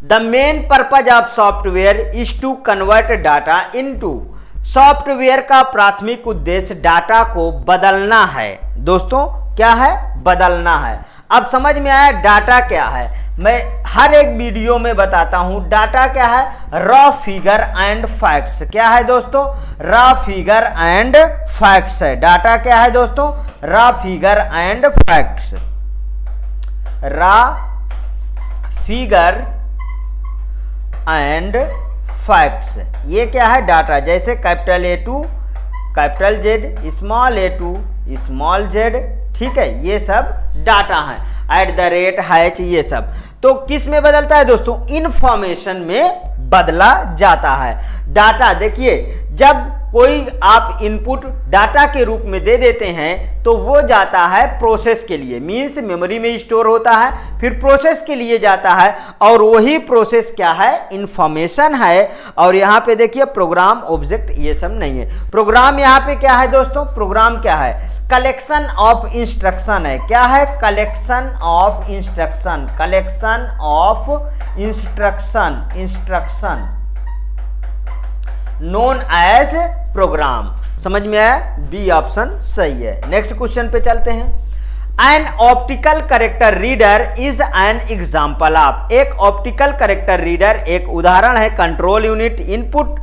The main purpose of software is to convert data into, software का प्राथमिक उद्देश्य डाटा को बदलना है। दोस्तों क्या है? बदलना है। अब समझ में आया डाटा क्या है? मैं हर एक वीडियो में बताता हूं डाटा क्या है। Raw figure and facts. क्या है दोस्तों? रॉ फिगर एंड फैक्ट्स है। डाटा क्या है दोस्तों? Raw figure and facts. Raw figure and facts, ये क्या है? डाटा। जैसे capital A2 capital Z, small a2 small z, ठीक है, ये सब डाटा है। @ ये सब तो किस में बदलता है दोस्तों? इंफॉर्मेशन में बदला जाता है। डाटा देखिए, जब कोई आप इनपुट डाटा के रूप में दे देते हैं तो वो जाता है प्रोसेस के लिए, मीन्स मेमोरी में स्टोर होता है, फिर प्रोसेस के लिए जाता है, और वही प्रोसेस क्या है? इंफॉर्मेशन है। और यहाँ पे देखिए प्रोग्राम, ऑब्जेक्ट, ये सब नहीं है। प्रोग्राम यहाँ पे क्या है दोस्तों? प्रोग्राम क्या है? कलेक्शन ऑफ इंस्ट्रक्शन है। क्या है? Collection of instruction. Instruction known as program. समझ में आया? बी ऑप्शन सही है। नेक्स्ट क्वेश्चन पे चलते हैं। An optical character reader is an example of. एक ऑप्टिकल कैरेक्टर रीडर एक उदाहरण है। Control unit, input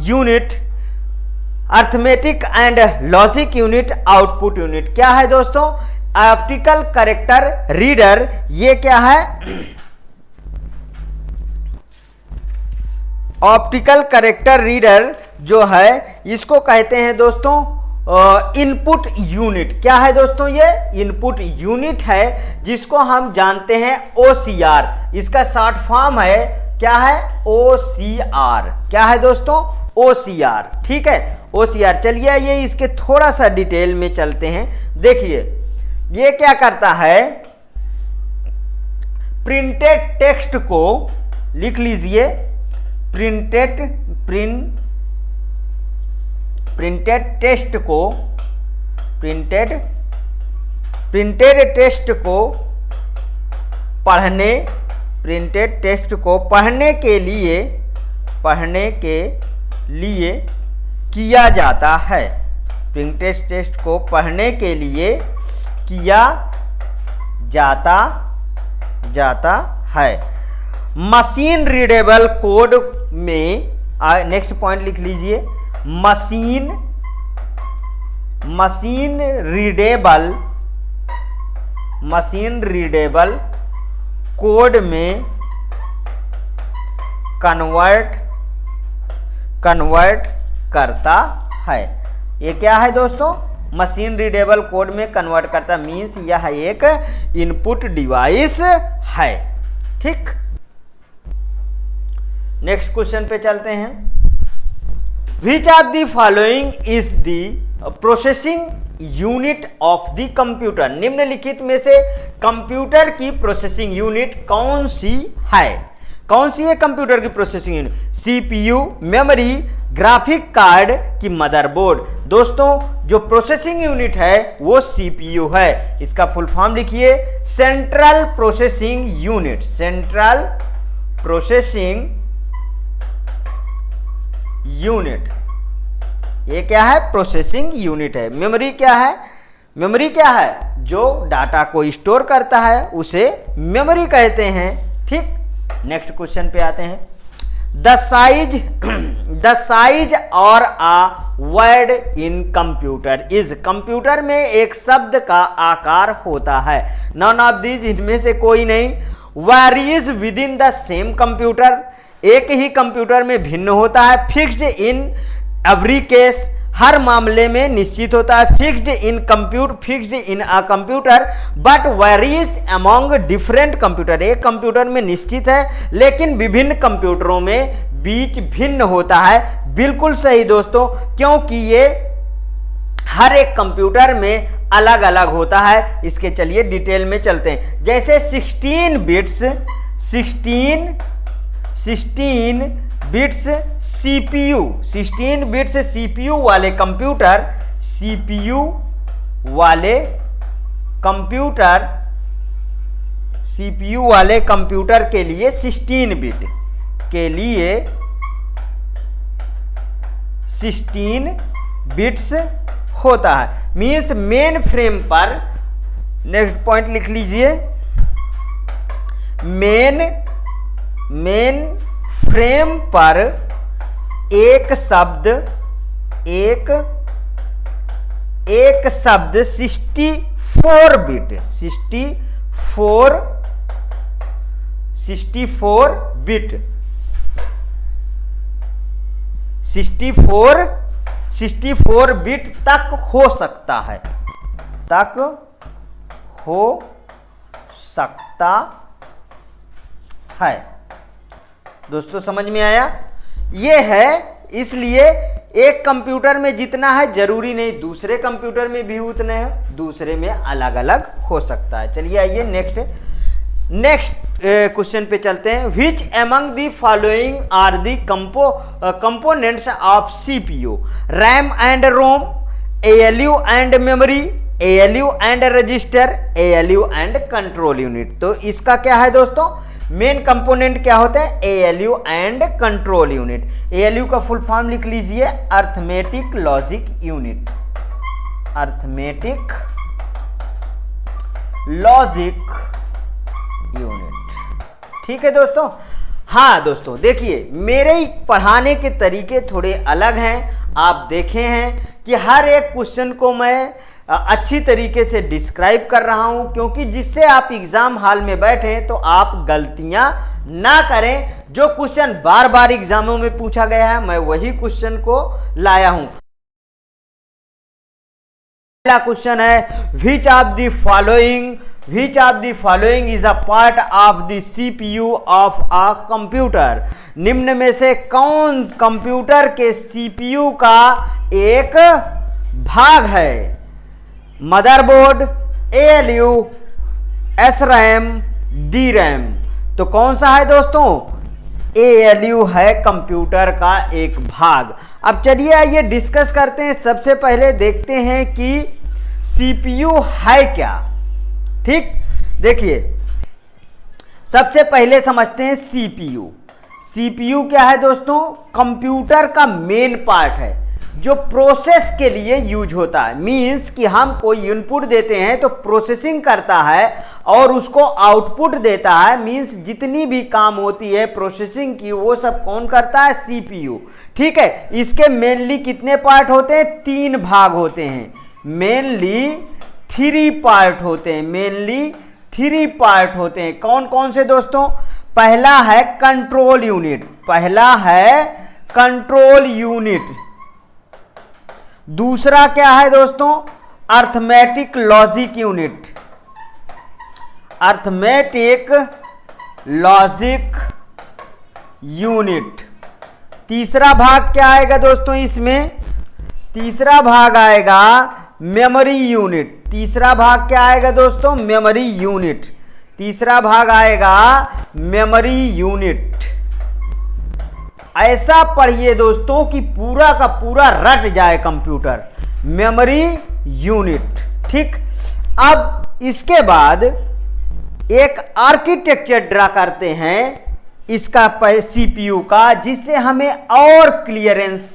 unit, arithmetic and logic unit, output unit. क्या है दोस्तों? ऑप्टिकल कैरेक्टर रीडर ये क्या है? ऑप्टिकल कैरेक्टर रीडर जो है इसको कहते हैं दोस्तों इनपुट यूनिट। क्या है दोस्तों? ये इनपुट यूनिट है जिसको हम जानते हैं OCR। इसका शॉर्ट फॉर्म है क्या है? OCR। क्या है दोस्तों? OCR, ठीक है, OCR। चलिए ये इसके थोड़ा सा डिटेल में चलते हैं। देखिए ये क्या करता है, प्रिंटेड टेक्स्ट को लिख लीजिए, प्रिंटेड टेक्स्ट को पढ़ने, प्रिंटेड टेक्स्ट को पढ़ने के लिए किया जाता है, प्रिंटेड टेक्स्ट को पढ़ने के लिए किया जाता है। मशीन रीडेबल कोड में, नेक्स्ट पॉइंट लिख लीजिए, मशीन रीडेबल कोड में कन्वर्ट करता है। ये क्या है दोस्तों, मशीन रीडेबल कोड में कन्वर्ट करता, मीन्स यह एक इनपुट डिवाइस है, ठीक। नेक्स्ट क्वेश्चन पे चलते हैं। विच of the following is the processing unit of the computer, निम्नलिखित में से कंप्यूटर की प्रोसेसिंग यूनिट कौन सी है? कौन सी है कंप्यूटर की processing unit? CPU, memory, graphic card की मदरबोर्ड। दोस्तों जो प्रोसेसिंग यूनिट है वो CPU है। इसका फुल फॉर्म लिखिए, central processing unit, central processing unit. ये क्या है? प्रोसेसिंग यूनिट है। मेमोरी क्या है? मेमोरी क्या है? जो डाटा को स्टोर करता है उसे मेमोरी कहते हैं, ठीक। नेक्स्ट क्वेश्चन पे आते हैं। द साइज और a word in computer is, computer में एक शब्द का आकार होता है। नॉन ऑफ दीज, इनमें से कोई नहीं। Varies with in the same computer, एक ही कंप्यूटर में भिन्न होता है। फिक्स्ड इन एवरी केस, हर मामले में निश्चित होता है। Fixed in a computer but varies among different computer, एक कंप्यूटर में निश्चित है लेकिन विभिन्न कंप्यूटरों में बीच भिन्न होता है। बिल्कुल सही दोस्तों, क्योंकि ये हर एक कंप्यूटर में अलग अलग होता है। इसके चलिए डिटेल में चलते हैं। जैसे 16 बिट्स CPU, 16 बिट्स CPU वाले कंप्यूटर, CPU वाले कंप्यूटर के लिए 16 बिट के लिए 16 बिट्स होता है। मीन्स मेन फ्रेम पर, नेक्स्ट पॉइंट लिख लीजिए, मेन फ्रेम पर एक शब्द 64 बिट 64 बिट तक हो सकता है। दोस्तों समझ में आया? ये है, इसलिए एक कंप्यूटर में जितना है जरूरी नहीं दूसरे कंप्यूटर में भी उतने हैं, दूसरे में अलग अलग हो सकता है। चलिए आइए नेक्स्ट क्वेश्चन पे चलते हैं। Which among the following are the components of CPU? RAM and ROM, ALU and memory, ALU and register, ALU and control unit. तो इसका क्या है दोस्तों? मेन कंपोनेंट क्या होते हैं? ALU and control unit. ALU का फुल फॉर्म लिख लीजिए, arithmetic logic unit, arithmetic logic unit, ठीक है दोस्तों। हाँ दोस्तों देखिए, मेरे पढ़ाने के तरीके थोड़े अलग हैं। आप देखे हैं कि हर एक क्वेश्चन को मैं अच्छी तरीके से डिस्क्राइब कर रहा हूं, क्योंकि जिससे आप एग्जाम हॉल में बैठे तो आप गलतियां ना करें। जो क्वेश्चन बार बार एग्जामों में पूछा गया है, मैं वही क्वेश्चन को लाया हूं। पहला क्वेश्चन है, विच of the following which of the following is a part of the CPU of a computer. निम्न में से कौन कंप्यूटर के सीपीयू का एक भाग है? Motherboard, ALU, SRAM, DRAM. तो कौन सा है दोस्तों? एएलयू है कंप्यूटर का एक भाग। अब चलिए आइए डिस्कस करते हैं। सबसे पहले देखते हैं कि सीपीयू है क्या। ठीक, देखिए सबसे पहले समझते हैं सीपीयू। सीपीयू क्या है दोस्तों? कंप्यूटर का मेन पार्ट है जो प्रोसेस के लिए यूज होता है। मीन्स कि हम कोई इनपुट देते हैं तो प्रोसेसिंग करता है और उसको आउटपुट देता है। मीन्स जितनी भी काम होती है प्रोसेसिंग की वो सब कौन करता है? सीपीयू। ठीक है, इसके मेनली कितने पार्ट होते हैं? 3 भाग होते हैं। मेनली 3 पार्ट होते हैं। मेनली 3 पार्ट होते हैं। कौन कौन से दोस्तों? पहला है कंट्रोल यूनिट। पहला है कंट्रोल यूनिट। दूसरा क्या है दोस्तों? Arithmetic logic unit. Arithmetic logic unit. तीसरा भाग क्या आएगा दोस्तों इसमें? तीसरा भाग आएगा मेमोरी यूनिट। तीसरा भाग क्या आएगा दोस्तों? Memory unit. तीसरा भाग आएगा मेमोरी यूनिट। ऐसा पढ़िए दोस्तों कि पूरा का पूरा रट जाए कंप्यूटर। Memory unit. ठीक, अब इसके बाद एक आर्किटेक्चर ड्रा करते हैं इसका सीपीयू का, जिससे हमें और क्लियरेंस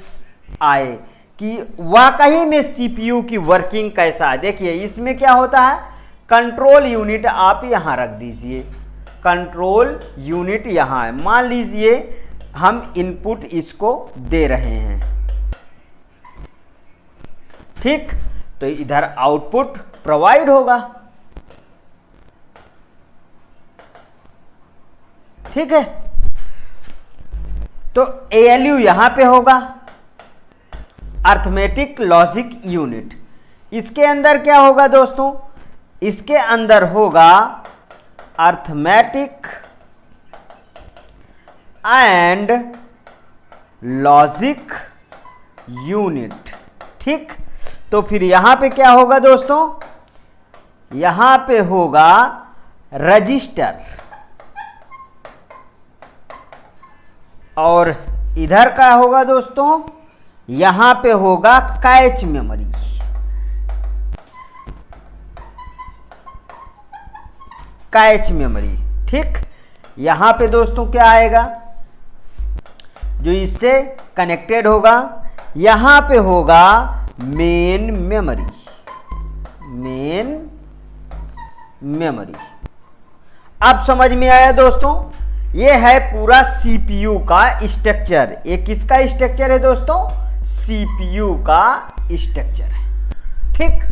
आए कि वाकई में सीपीयू की वर्किंग कैसा है। देखिए इसमें क्या होता है? कंट्रोल यूनिट आप यहां रख दीजिए। कंट्रोल यूनिट यहां है। मान लीजिए हम इनपुट इसको दे रहे हैं। ठीक, तो इधर आउटपुट प्रोवाइड होगा। ठीक है, तो एएलयू यहां पे होगा, अर्थमेटिक लॉजिक यूनिट। इसके अंदर क्या होगा दोस्तों? इसके अंदर होगा अर्थमेटिक एंड लॉजिक यूनिट। ठीक, तो फिर यहां पे क्या होगा दोस्तों? यहां पे होगा रजिस्टर और इधर क्या होगा दोस्तों? यहां पे होगा कैच मेमोरी। Cache memory. ठीक, यहां पे दोस्तों क्या आएगा? जो इससे कनेक्टेड होगा, यहां पे होगा मेन मेमोरी। Main memory. अब समझ में आया दोस्तों? ये है पूरा सीपीयू का स्ट्रक्चर। ये किसका स्ट्रक्चर है दोस्तों? सीपीयू का स्ट्रक्चर है। ठीक,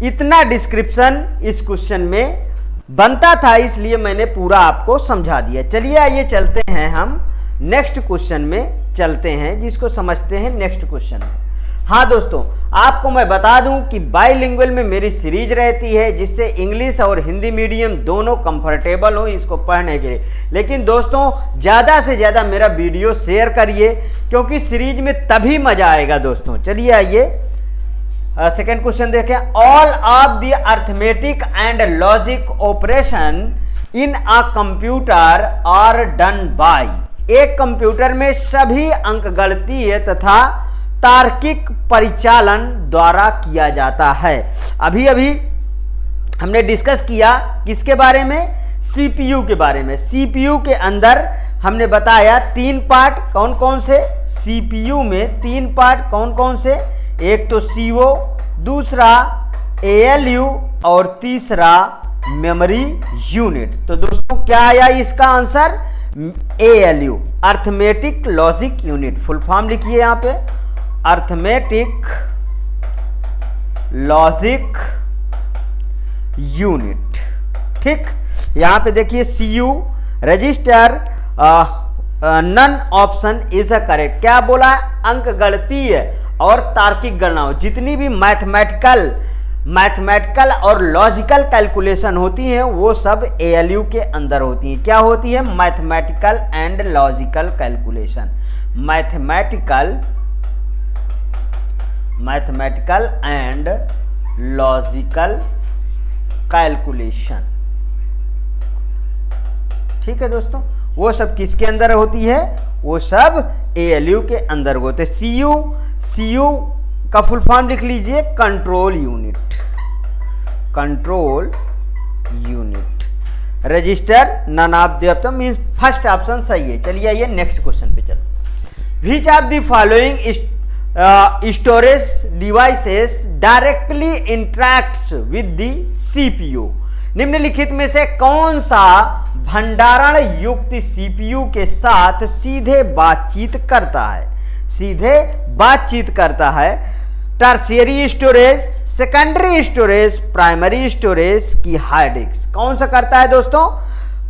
इतना डिस्क्रिप्शन इस क्वेश्चन में बनता था, इसलिए मैंने पूरा आपको समझा दिया। चलिए आइए चलते हैं हम नेक्स्ट क्वेश्चन में चलते हैं, जिसको समझते हैं नेक्स्ट क्वेश्चन में। हाँ दोस्तों, आपको मैं बता दूं कि बाइलिंगुअल में मेरी सीरीज रहती है, जिससे इंग्लिश और हिंदी मीडियम दोनों कंफर्टेबल हो इसको पढ़ने के लिए। लेकिन दोस्तों ज़्यादा से ज़्यादा मेरा वीडियो शेयर करिए, क्योंकि सीरीज में तभी मजा आएगा दोस्तों। चलिए आइए सेकेंड क्वेश्चन देखें। All of the arithmetic and logic operation in a computer are done by. एक कंप्यूटर में सभी अंकगणितीय तथा तार्किक परिचालन द्वारा किया जाता है। अभी अभी हमने डिस्कस किया किसके बारे में? सीपीयू के बारे में। सीपीयू के अंदर हमने बताया 3 पार्ट कौन कौन से? सीपीयू में 3 पार्ट कौन कौन से? एक तो सीओ, दूसरा एएलयू और तीसरा मेमोरी यूनिट। तो दोस्तों क्या आया इसका answer? ALU, arithmetic logic unit. Full form लिखिए यहां पे, अर्थमेटिक लॉजिक यूनिट। ठीक, यहां पे देखिए CU register none option is a correct. क्या बोला? अंक गणितीय और तार्किक गणनाओं, जितनी भी मैथमेटिकल मैथमेटिकल और लॉजिकल कैलकुलेशन होती हैं वो सब ALU के अंदर होती हैं। क्या होती है? Mathematical and logical calculation. Mathematical and logical calculation, ठीक है दोस्तों, वो सब किसके अंदर होती है? वो सब ALU के अंदर होते हैं। CU का फुल फॉर्म लिख लीजिए, control unit. Register none of the option means first option सही है। चलिए आइए नेक्स्ट क्वेश्चन पे चलते। Which of the following storage devices directly interacts with the CPU? निम्नलिखित में से कौन सा भंडारण युक्त CPU के साथ सीधे बातचीत करता है? Tertiary storage, secondary storage, primary storage की हार्ड डिस्क? कौन सा करता है दोस्तों?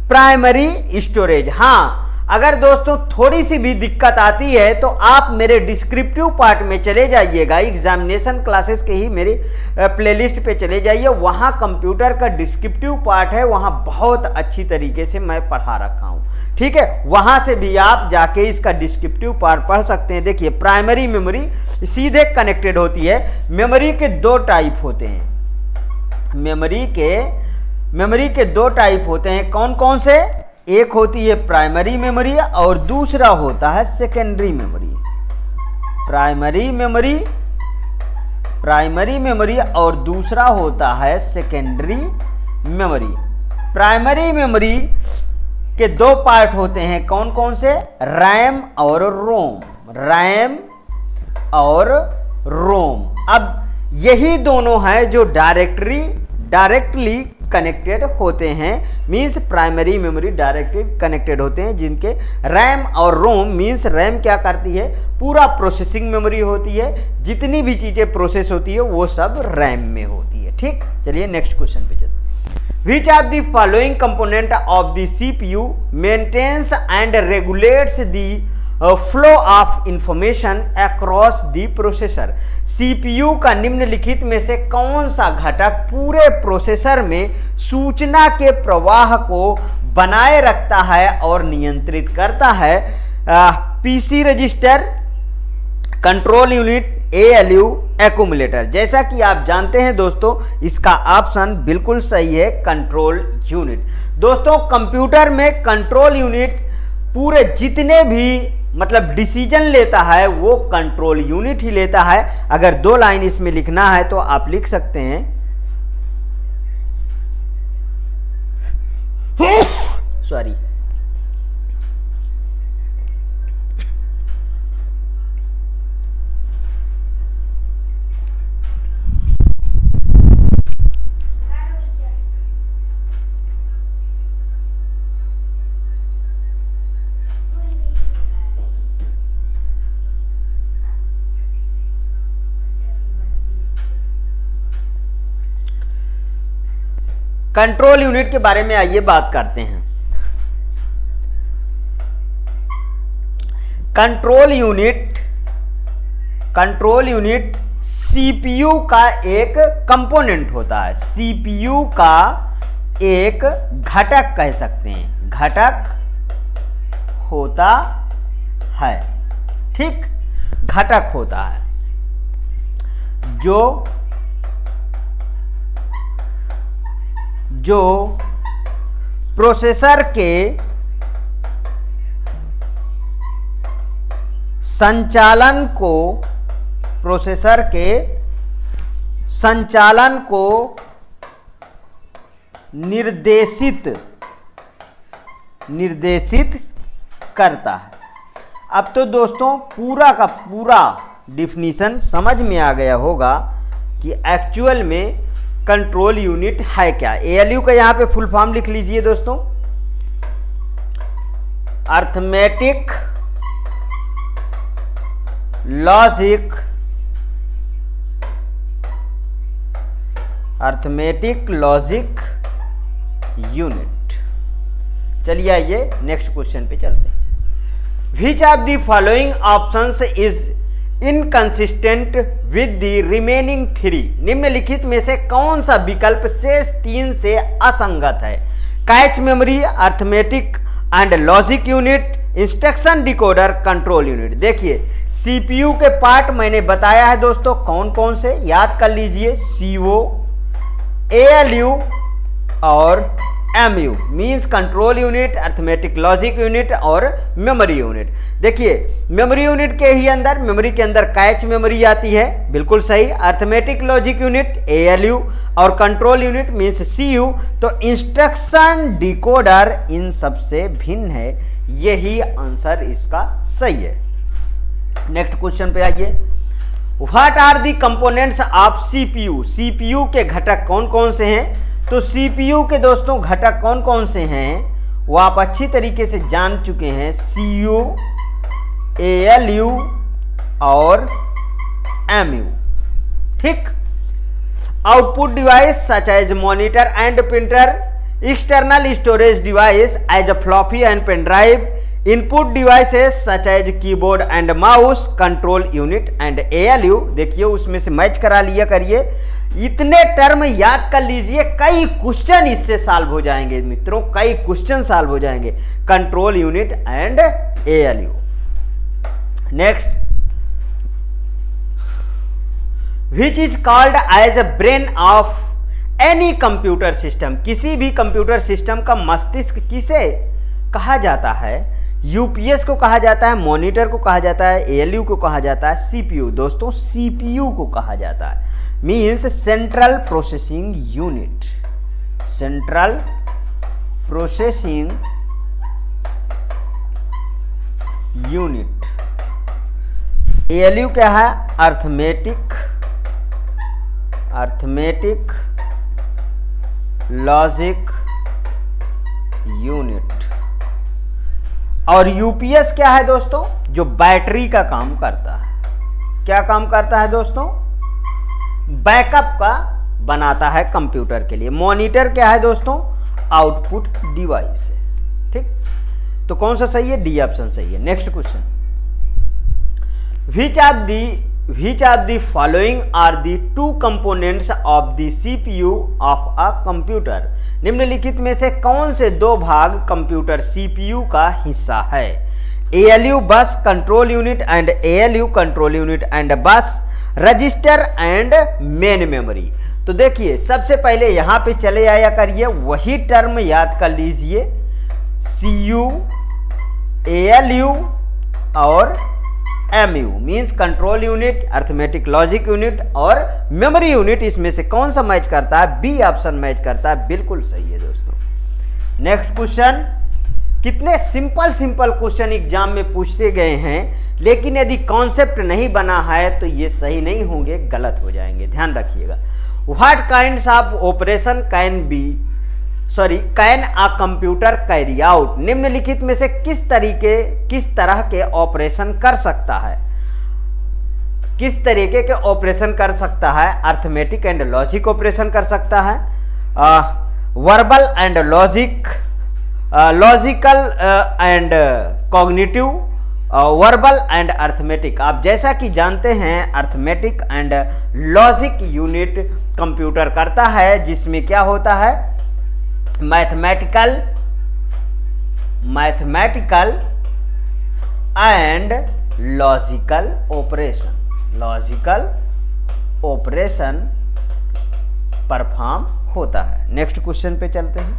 Primary storage. हाँ, अगर दोस्तों थोड़ी सी भी दिक्कत आती है तो आप मेरे डिस्क्रिप्टिव पार्ट में चले जाइएगा, एग्जामिनेशन क्लासेस के ही मेरे प्लेलिस्ट पे चले जाइए, वहाँ कंप्यूटर का डिस्क्रिप्टिव पार्ट है, वहाँ बहुत अच्छी तरीके से मैं पढ़ा रखा हूँ, ठीक है, वहाँ से भी आप जाके इसका डिस्क्रिप्टिव पार्ट पढ़ सकते हैं। देखिए, प्राइमरी मेमोरी सीधे कनेक्टेड होती है। मेमोरी के दो टाइप होते हैं। मेमोरी के दो टाइप होते हैं। कौन कौन से? एक होती है प्राइमरी मेमोरी और दूसरा होता है सेकेंडरी मेमोरी। प्राइमरी मेमोरी और दूसरा होता है सेकेंडरी मेमोरी। प्राइमरी मेमोरी के दो पार्ट होते हैं। कौन कौन से? रैम और रोम। अब यही दोनों हैं जो डायरेक्टली कनेक्टेड होते हैं, means primary memory directly connected होते हैं, जिनके रैम और रोम मींस रैम क्या करती है? पूरा प्रोसेसिंग मेमोरी होती है, जितनी भी चीजें प्रोसेस होती है वो सब रैम में होती है। ठीक, चलिए नेक्स्ट क्वेश्चन पे चलते। Which of the following component of the CPU maintains and regulates the flow of information across the processor? CPU का निम्नलिखित में से कौन सा घटक पूरे प्रोसेसर में सूचना के प्रवाह को बनाए रखता है और नियंत्रित करता है? PC register, control unit, ALU, accumulator. जैसा कि आप जानते हैं दोस्तों, इसका ऑप्शन बिल्कुल सही है, कंट्रोल यूनिट। दोस्तों, कंप्यूटर में कंट्रोल यूनिट पूरे जितने भी मतलब डिसीजन लेता है वो कंट्रोल यूनिट ही लेता है। अगर दो लाइन इसमें लिखना है तो आप लिख सकते हैं सॉरी, कंट्रोल यूनिट के बारे में आइए बात करते हैं। कंट्रोल यूनिट CPU का एक कंपोनेंट होता है, CPU का एक घटक कह सकते हैं, घटक होता है। ठीक, घटक होता है जो प्रोसेसर के संचालन को निर्देशित करता है। अब तो दोस्तों पूरा का पूरा डिफिनीशन समझ में आ गया होगा कि एक्चुअल में कंट्रोल यूनिट है क्या। ALU का यहां पे फुल फॉर्म लिख लीजिए दोस्तों, अर्थमेटिक लॉजिक यूनिट। चलिए आइए नेक्स्ट क्वेश्चन पे चलते हैं। विच of the following options is inconsistent with the remaining 3। निम्नलिखित में से कौन सा विकल्प शेष 3 से असंगत है? Cache memory, arithmetic and logic unit, instruction decoder, control unit. देखिए सीपीयू के पार्ट मैंने बताया है दोस्तों कौन कौन से, याद कर लीजिए। सीओ, एएलयू और MU means control unit, arithmetic logic unit और मेमोरी यूनिट। देखिए मेमोरी यूनिट के ही अंदर, मेमोरी के अंदर कैच मेमोरी आती है, बिल्कुल सही। अर्थमेटिक लॉजिक यूनिट एएलयू और कंट्रोल यूनिट मींस सीयू। तो इंस्ट्रक्शन डिकोडर इन सबसे भिन्न है, यही आंसर इसका सही है। नेक्स्ट क्वेश्चन पे आइए। What are the components of CPU? CPU के घटक कौन कौन से हैं? तो सीपीयू के दोस्तों घटक कौन कौन से हैं वो आप अच्छी तरीके से जान चुके हैं। सीयू, एएलयू और एमयू, ठीक। Output device such as monitor and printer, external storage device as a floppy and pen drive, input devices such as keyboard and mouse, control unit and ALU. देखिए उसमें से मैच करा लिया करिए, इतने term याद कर लीजिए, कई क्वेश्चन इससे सॉल्व हो जाएंगे मित्रों, कई क्वेश्चन सॉल्व हो जाएंगे। Control unit and ALU. Next, which is called as a brain of any computer system? किसी भी कंप्यूटर सिस्टम का मस्तिष्क किसे कहा जाता है? यूपीएस को कहा जाता है, मॉनिटर को कहा जाता है, एएलयू को कहा जाता है, सीपीयू। दोस्तों सीपीयू को कहा जाता है, means central processing unit. Central processing unit. ALU क्या है? Arithmetic logic unit. और यूपीएस क्या है दोस्तों? जो बैटरी का काम करता है। क्या काम करता है दोस्तों? बैकअप का बनाता है कंप्यूटर के लिए। मॉनिटर क्या है दोस्तों? आउटपुट डिवाइस है, ठीक। तो कौन सा सही है? डी ऑप्शन सही है। Next question, which of the following are the two components of the CPU of a computer? निम्नलिखित में से कौन से दो भाग कंप्यूटर CPU का हिस्सा है? ALU बस, control unit and ALU control unit and बस, रजिस्टर एंड मेन मेमोरी। तो देखिए सबसे पहले यहां पे चले आया करिए, वही टर्म याद कर लीजिए, CU, ALU और MU means control unit, arithmetic logic unit और मेमोरी यूनिट। इसमें से कौन सा मैच करता है? बी ऑप्शन मैच करता है, बिल्कुल सही है दोस्तों। नेक्स्ट क्वेश्चन, कितने सिंपल क्वेश्चन एग्जाम में पूछते गए हैं, लेकिन यदि कॉन्सेप्ट नहीं बना है तो ये सही नहीं होंगे, गलत हो जाएंगे, ध्यान रखिएगा। What kinds of operation can a computer carry out? निम्नलिखित में से किस तरह के ऑपरेशन कर सकता है? किस तरीके के ऑपरेशन कर सकता है? अर्थमेटिक एंड लॉजिक ऑपरेशन कर सकता है, verbal and logical and cognitive, verbal and arithmetic. आप जैसा कि जानते हैं arithmetic and logic unit computer करता है, जिसमें क्या होता है? Mathematical and logical operation perform होता है। नेक्स्ट क्वेश्चन पे चलते हैं।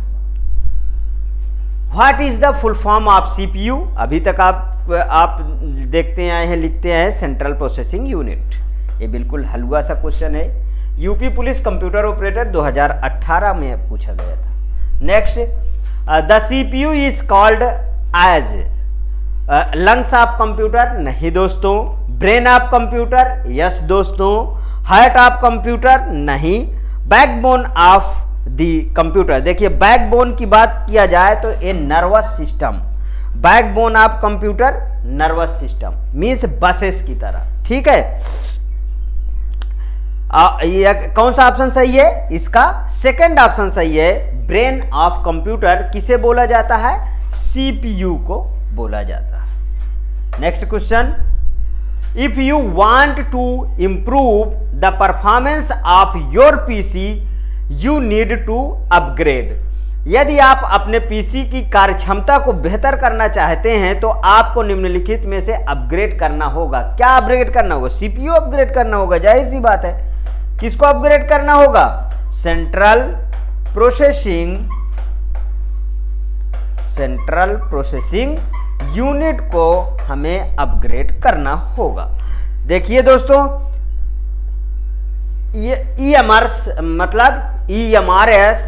What is the full form of CPU? अभी तक आप देखते आए हैं, लिखते आए हैं सेंट्रल प्रोसेसिंग यूनिट। ये बिल्कुल हलवा सा क्वेश्चन है, यूपी पुलिस कंप्यूटर ऑपरेटर 2018 में पूछा गया था। Next, the CPU is called as lungs of computer? नहीं दोस्तों। Brain of computer? यस दोस्तों। Heart of computer? नहीं। Backbone of the computer? देखिए बैकबोन की बात किया जाए तो ये nervous system, backbone of computer nervous system means buses की तरह, ठीक है। कौन सा ऑप्शन सही है? इसका सेकंड ऑप्शन सही है। ब्रेन ऑफ कंप्यूटर किसे बोला जाता है? सीपीयू को बोला जाता है। Next question, if you want to improve the performance of your PC you need to upgrade. यदि आप अपने पीसी की कार्यक्षमता को बेहतर करना चाहते हैं तो आपको निम्नलिखित में से अपग्रेड करना होगा। क्या अपग्रेड करना होगा? सीपीयू अपग्रेड करना होगा, जाहिर सी बात है। किसको अपग्रेड करना होगा? सेंट्रल प्रोसेसिंग यूनिट को हमें अपग्रेड करना होगा। देखिए दोस्तों, ये EMRS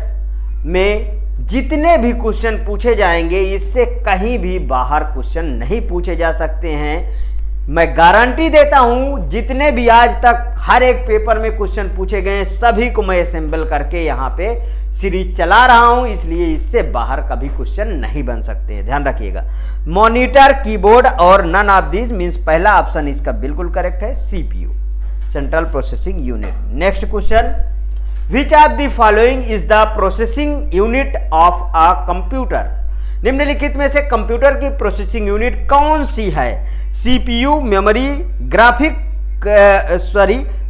में जितने भी क्वेश्चन पूछे जाएंगे इससे कहीं भी बाहर क्वेश्चन नहीं पूछे जा सकते हैं। मैं गारंटी देता हूं, जितने भी आज तक हर एक पेपर में क्वेश्चन पूछे गए सभी को मैं असेंबल करके यहां पे सीरीज चला रहा हूं, इसलिए इससे बाहर कभी क्वेश्चन नहीं बन सकते हैं, ध्यान रखिएगा। मॉनिटर, कीबोर्ड और नन ऑफ दिस मींस पहला ऑप्शन इसका बिल्कुल करेक्ट है, CPU, central processing unit. Next question, which of the following is the processing unit of a computer? निम्नलिखित में से कंप्यूटर की प्रोसेसिंग यूनिट कौन सी है? सीपीयू, मेमोरी,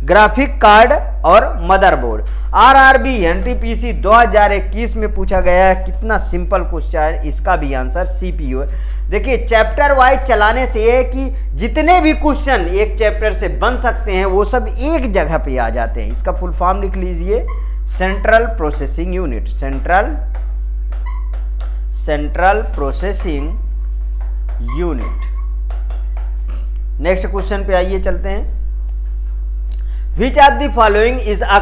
ग्राफिक कार्ड और मदरबोर्ड। आरआरबी एनटीपीसी 2021 में पूछा गया है, कितना सिंपल क्वेश्चन है, इसका भी आंसर सीपीयू है। देखिए चैप्टर वाइज चलाने से है कि जितने भी क्वेश्चन एक चैप्टर से बन सकते हैं वो सब एक जगह पे आ जाते हैं। इसका फुल फॉर्म लिख लीजिए, central processing unit, central processing unit. Next question पे आइए चलते हैं। विच of the following is a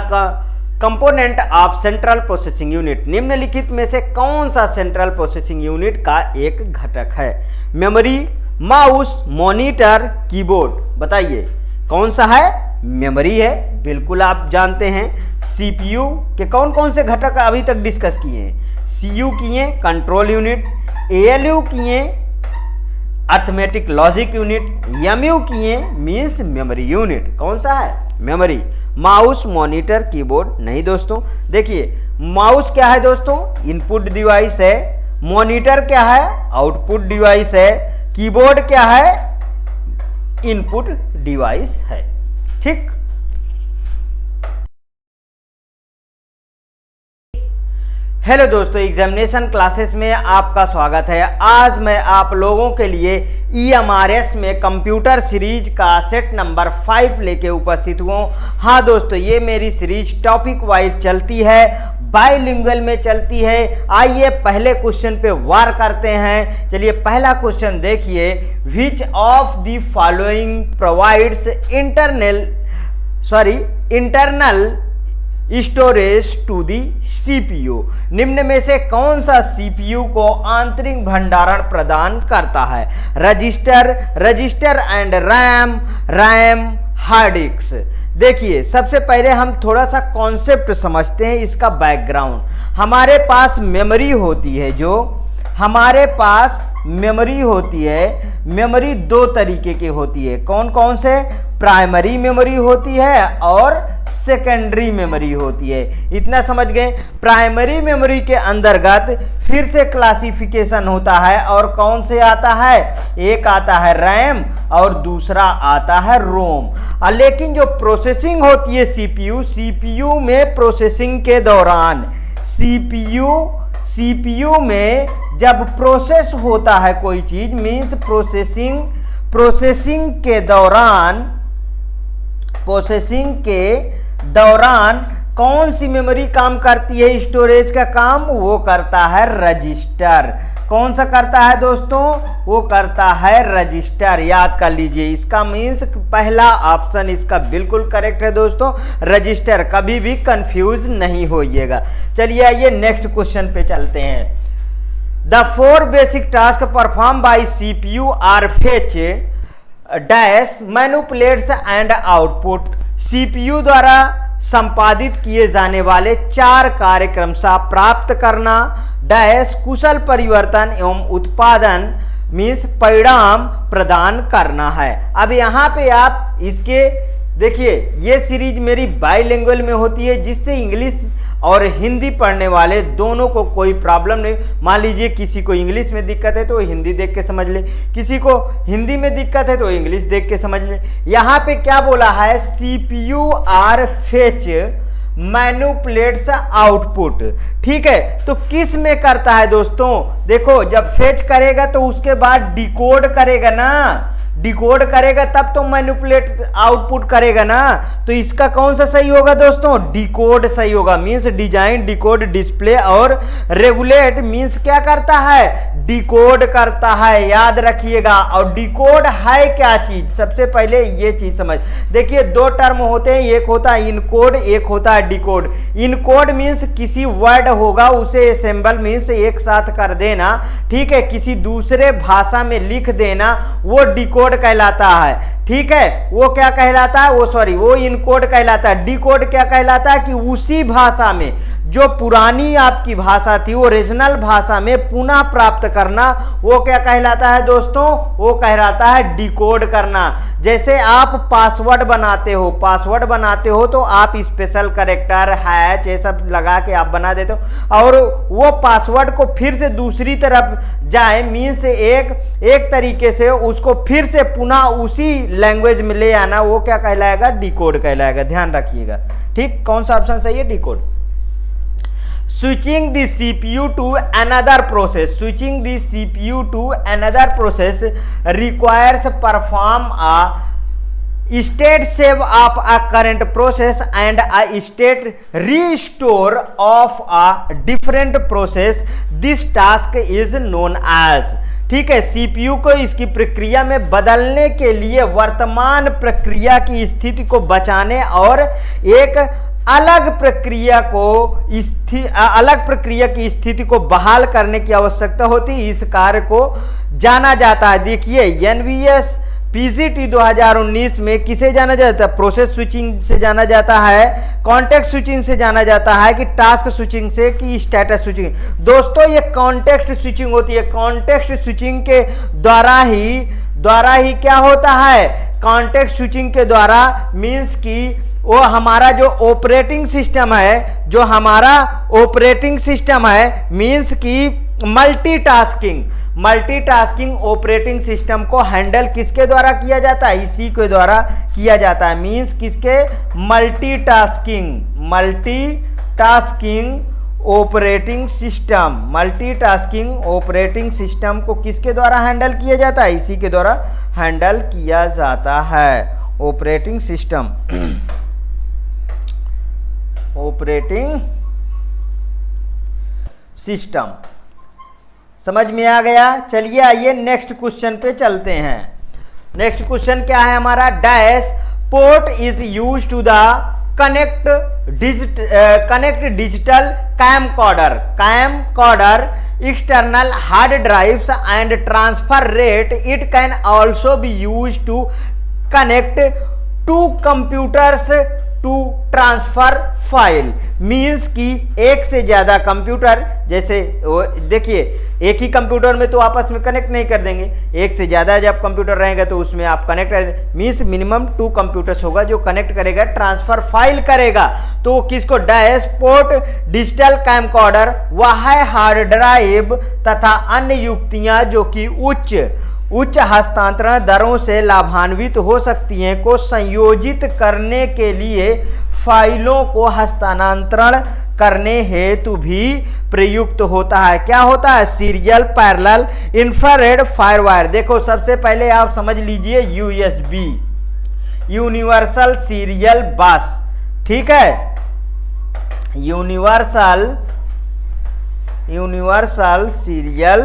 component of central processing unit? निम्नलिखित में से कौन सा सेंट्रल प्रोसेसिंग यूनिट का एक घटक है? Memory, mouse, monitor, keyboard. बताइए कौन सा है? मेमोरी है, बिल्कुल आप जानते हैं। सीपीयू के कौन कौन से घटक अभी तक डिस्कस किए हैं? सीयू किए कंट्रोल यूनिट, एएलयू किए अर्थमेटिक लॉजिक यूनिट, एमयू किए मींस मेमोरी यूनिट। कौन सा है? मेमोरी। माउस, मॉनिटर, कीबोर्ड नहीं दोस्तों। देखिए माउस क्या है दोस्तों? इनपुट डिवाइस है। मॉनिटर क्या है? आउटपुट डिवाइस है। कीबोर्ड क्या है? इनपुट डिवाइस है। ठीक। हेलो दोस्तों, एग्जामिनेशन क्लासेस में आपका स्वागत है। आज मैं आप लोगों के लिए EMRS में कंप्यूटर सीरीज का सेट नंबर 5 लेके उपस्थित हुआ हूँ। हाँ दोस्तों, ये मेरी सीरीज टॉपिक वाइज चलती है, बाइलिंगुअल में चलती है। आइए पहले क्वेश्चन पे वार करते हैं। चलिए पहला क्वेश्चन देखिए, which of the following provides internal storage to the CPU? निम्न में से कौन सा सीपीयू को आंतरिक भंडारण प्रदान करता है? Register and RAM, hard disk. देखिए सबसे पहले हम थोड़ा सा कॉन्सेप्ट समझते हैं, इसका बैकग्राउंड। हमारे पास मेमोरी होती है, मेमोरी दो तरीके की होती है। कौन कौन से? प्राइमरी मेमोरी होती है और सेकेंडरी मेमोरी होती है। इतना समझ गए? प्राइमरी मेमोरी के अंतर्गत फिर से क्लासिफिकेशन होता है और कौन से आता है? एक आता है रैम और दूसरा आता है रोम। लेकिन जो प्रोसेसिंग होती है सीपीयू में प्रोसेसिंग के दौरान, सीपीयू में जब प्रोसेस होता है कोई चीज मींस प्रोसेसिंग के दौरान कौन सी मेमोरी काम करती है? स्टोरेज का काम वो करता है रजिस्टर। कौन सा करता है दोस्तों? वो करता है रजिस्टर। याद कर लीजिए, इसका मीन्स पहला ऑप्शन इसका बिल्कुल करेक्ट है दोस्तों, रजिस्टर। कभी भी कंफ्यूज नहीं होइएगा। चलिए आइए नेक्स्ट क्वेश्चन पे चलते हैं। The 4 basic task perform by CPU are fetch dash manipulates and output. सीपीयू द्वारा संपादित किए जाने वाले 4 कार्यक्रम प्राप्त करना, डैश कुशल परिवर्तन एवं उत्पादन मीन्स परिणाम प्रदान करना है। अब यहाँ पे आप इसके देखिए, ये सीरीज मेरी बाइलिंगुअल में होती है जिससे इंग्लिश और हिंदी पढ़ने वाले दोनों को कोई प्रॉब्लम नहीं। मान लीजिए किसी को इंग्लिश में दिक्कत है तो हिंदी देख के समझ ले, किसी को हिंदी में दिक्कत है तो इंग्लिश देख के समझ ले। यहां पे क्या बोला है, CPU are fetch manipulates output. ठीक है, तो किस में करता है दोस्तों, देखो जब फेच करेगा तो उसके बाद डिकोड करेगा ना, डिकोड करेगा तब तो मैनिपुलेट आउटपुट करेगा ना। तो इसका कौन सा सही होगा दोस्तों, डिकोड सही होगा। मींस डिजाइन, डिकोड, डिस्प्ले और रेगुलेट मींस क्या करता है, डिकोड करता है, याद रखिएगा। और डिकोड है क्या चीज, सबसे पहले ये चीज समझ। देखिए दो टर्म होते हैं, एक होता है इनकोड, एक होता है डिकोड। इनकोड मींस किसी वर्ड होगा उसे असेंबल मींस एक साथ कर देना, ठीक है, किसी दूसरे भाषा में लिख देना, वो डिकोड कहलाता है। ठीक है, वो क्या कहलाता है, वो इनकोड कहलाता है। डिकोड क्या कहलाता है कि उसी भाषा में जो पुरानी आपकी भाषा थी, ओरिजिनल भाषा में पुनः प्राप्त करना, वो क्या कहलाता है दोस्तों, वो कहलाता है डिकोड करना। जैसे आप पासवर्ड बनाते हो तो आप स्पेशल कैरेक्टर हैच ये सब लगा के आप बना देते हो, और वो पासवर्ड को फिर से दूसरी तरफ जाए मीन्स एक तरीके से उसको फिर से पुनः उसी लैंग्वेज में ले आना, वो क्या कहलाएगा, डिकोड कहलाएगा। ध्यान रखिएगा। ठीक, कौन सा ऑप्शन सही है, decode. Switching the CPU to another process, switching the CPU to another process requires perform a state save of a current process and a state restore of a different process. This task is known as, ठीक है, CPU को इसकी प्रक्रिया में बदलने के लिए वर्तमान प्रक्रिया की स्थिति को बचाने और एक अलग प्रक्रिया की स्थिति को बहाल करने की आवश्यकता होती है। इस कार्य को जाना जाता है, देखिए NVS PCT 2019 में किसे जाना जाता है, प्रोसेस स्विचिंग से जाना जाता है, कॉन्टेक्स्ट स्विचिंग से जाना जाता है, कि टास्क स्विचिंग से, कि स्टेटस स्विचिंग। दोस्तों ये कॉन्टेक्स्ट स्विचिंग होती है। कॉन्टेक्स्ट स्विचिंग के द्वारा ही क्या होता है, कॉन्टेक्स्ट स्विचिंग के द्वारा मीन्स की वो हमारा जो ऑपरेटिंग सिस्टम है मीन्स की मल्टीटास्किंग ऑपरेटिंग सिस्टम को हैंडल किसके द्वारा किया जाता है, इसी के द्वारा किया जाता है। मीन्स किसके, मल्टीटास्किंग ऑपरेटिंग सिस्टम को किसके द्वारा हैंडल किया जाता है, इसी के द्वारा हैंडल किया जाता है। ऑपरेटिंग सिस्टम समझ में आ गया। चलिए आइए नेक्स्ट क्वेश्चन पे चलते हैं। नेक्स्ट क्वेश्चन क्या है हमारा, dash port is use to the connect digital camcorder external hard drives and transfer rate. It can also be used to connect two computers to transfer file. Means कि एक से ज्यादा कंप्यूटर, जैसे देखिए एक ही कंप्यूटर में तो आपस में कनेक्ट नहीं कर देंगे, एक से ज्यादा जब कंप्यूटर रहेगा तो उसमें आप कनेक्ट कर देंगे। मीन्स मिनिमम 2 कंप्यूटर्स होगा जो कनेक्ट करेगा, ट्रांसफर फाइल करेगा। तो किसको, डैशपोर्ट डिजिटल कैमकॉर्डर वह है हार्ड ड्राइव तथा अन्य युक्तियां जो कि उच्च हस्तांतरण दरों से लाभान्वित हो सकती हैं को संयोजित करने के लिए फाइलों को हस्तांतरण करने हेतु भी प्रयुक्त होता है। क्या होता है, सीरियल, पैरेलल, इंफ्रारेड, फायरवायर। देखो सबसे पहले आप समझ लीजिए USB, यूनिवर्सल सीरियल बस, ठीक है, यूनिवर्सल सीरियल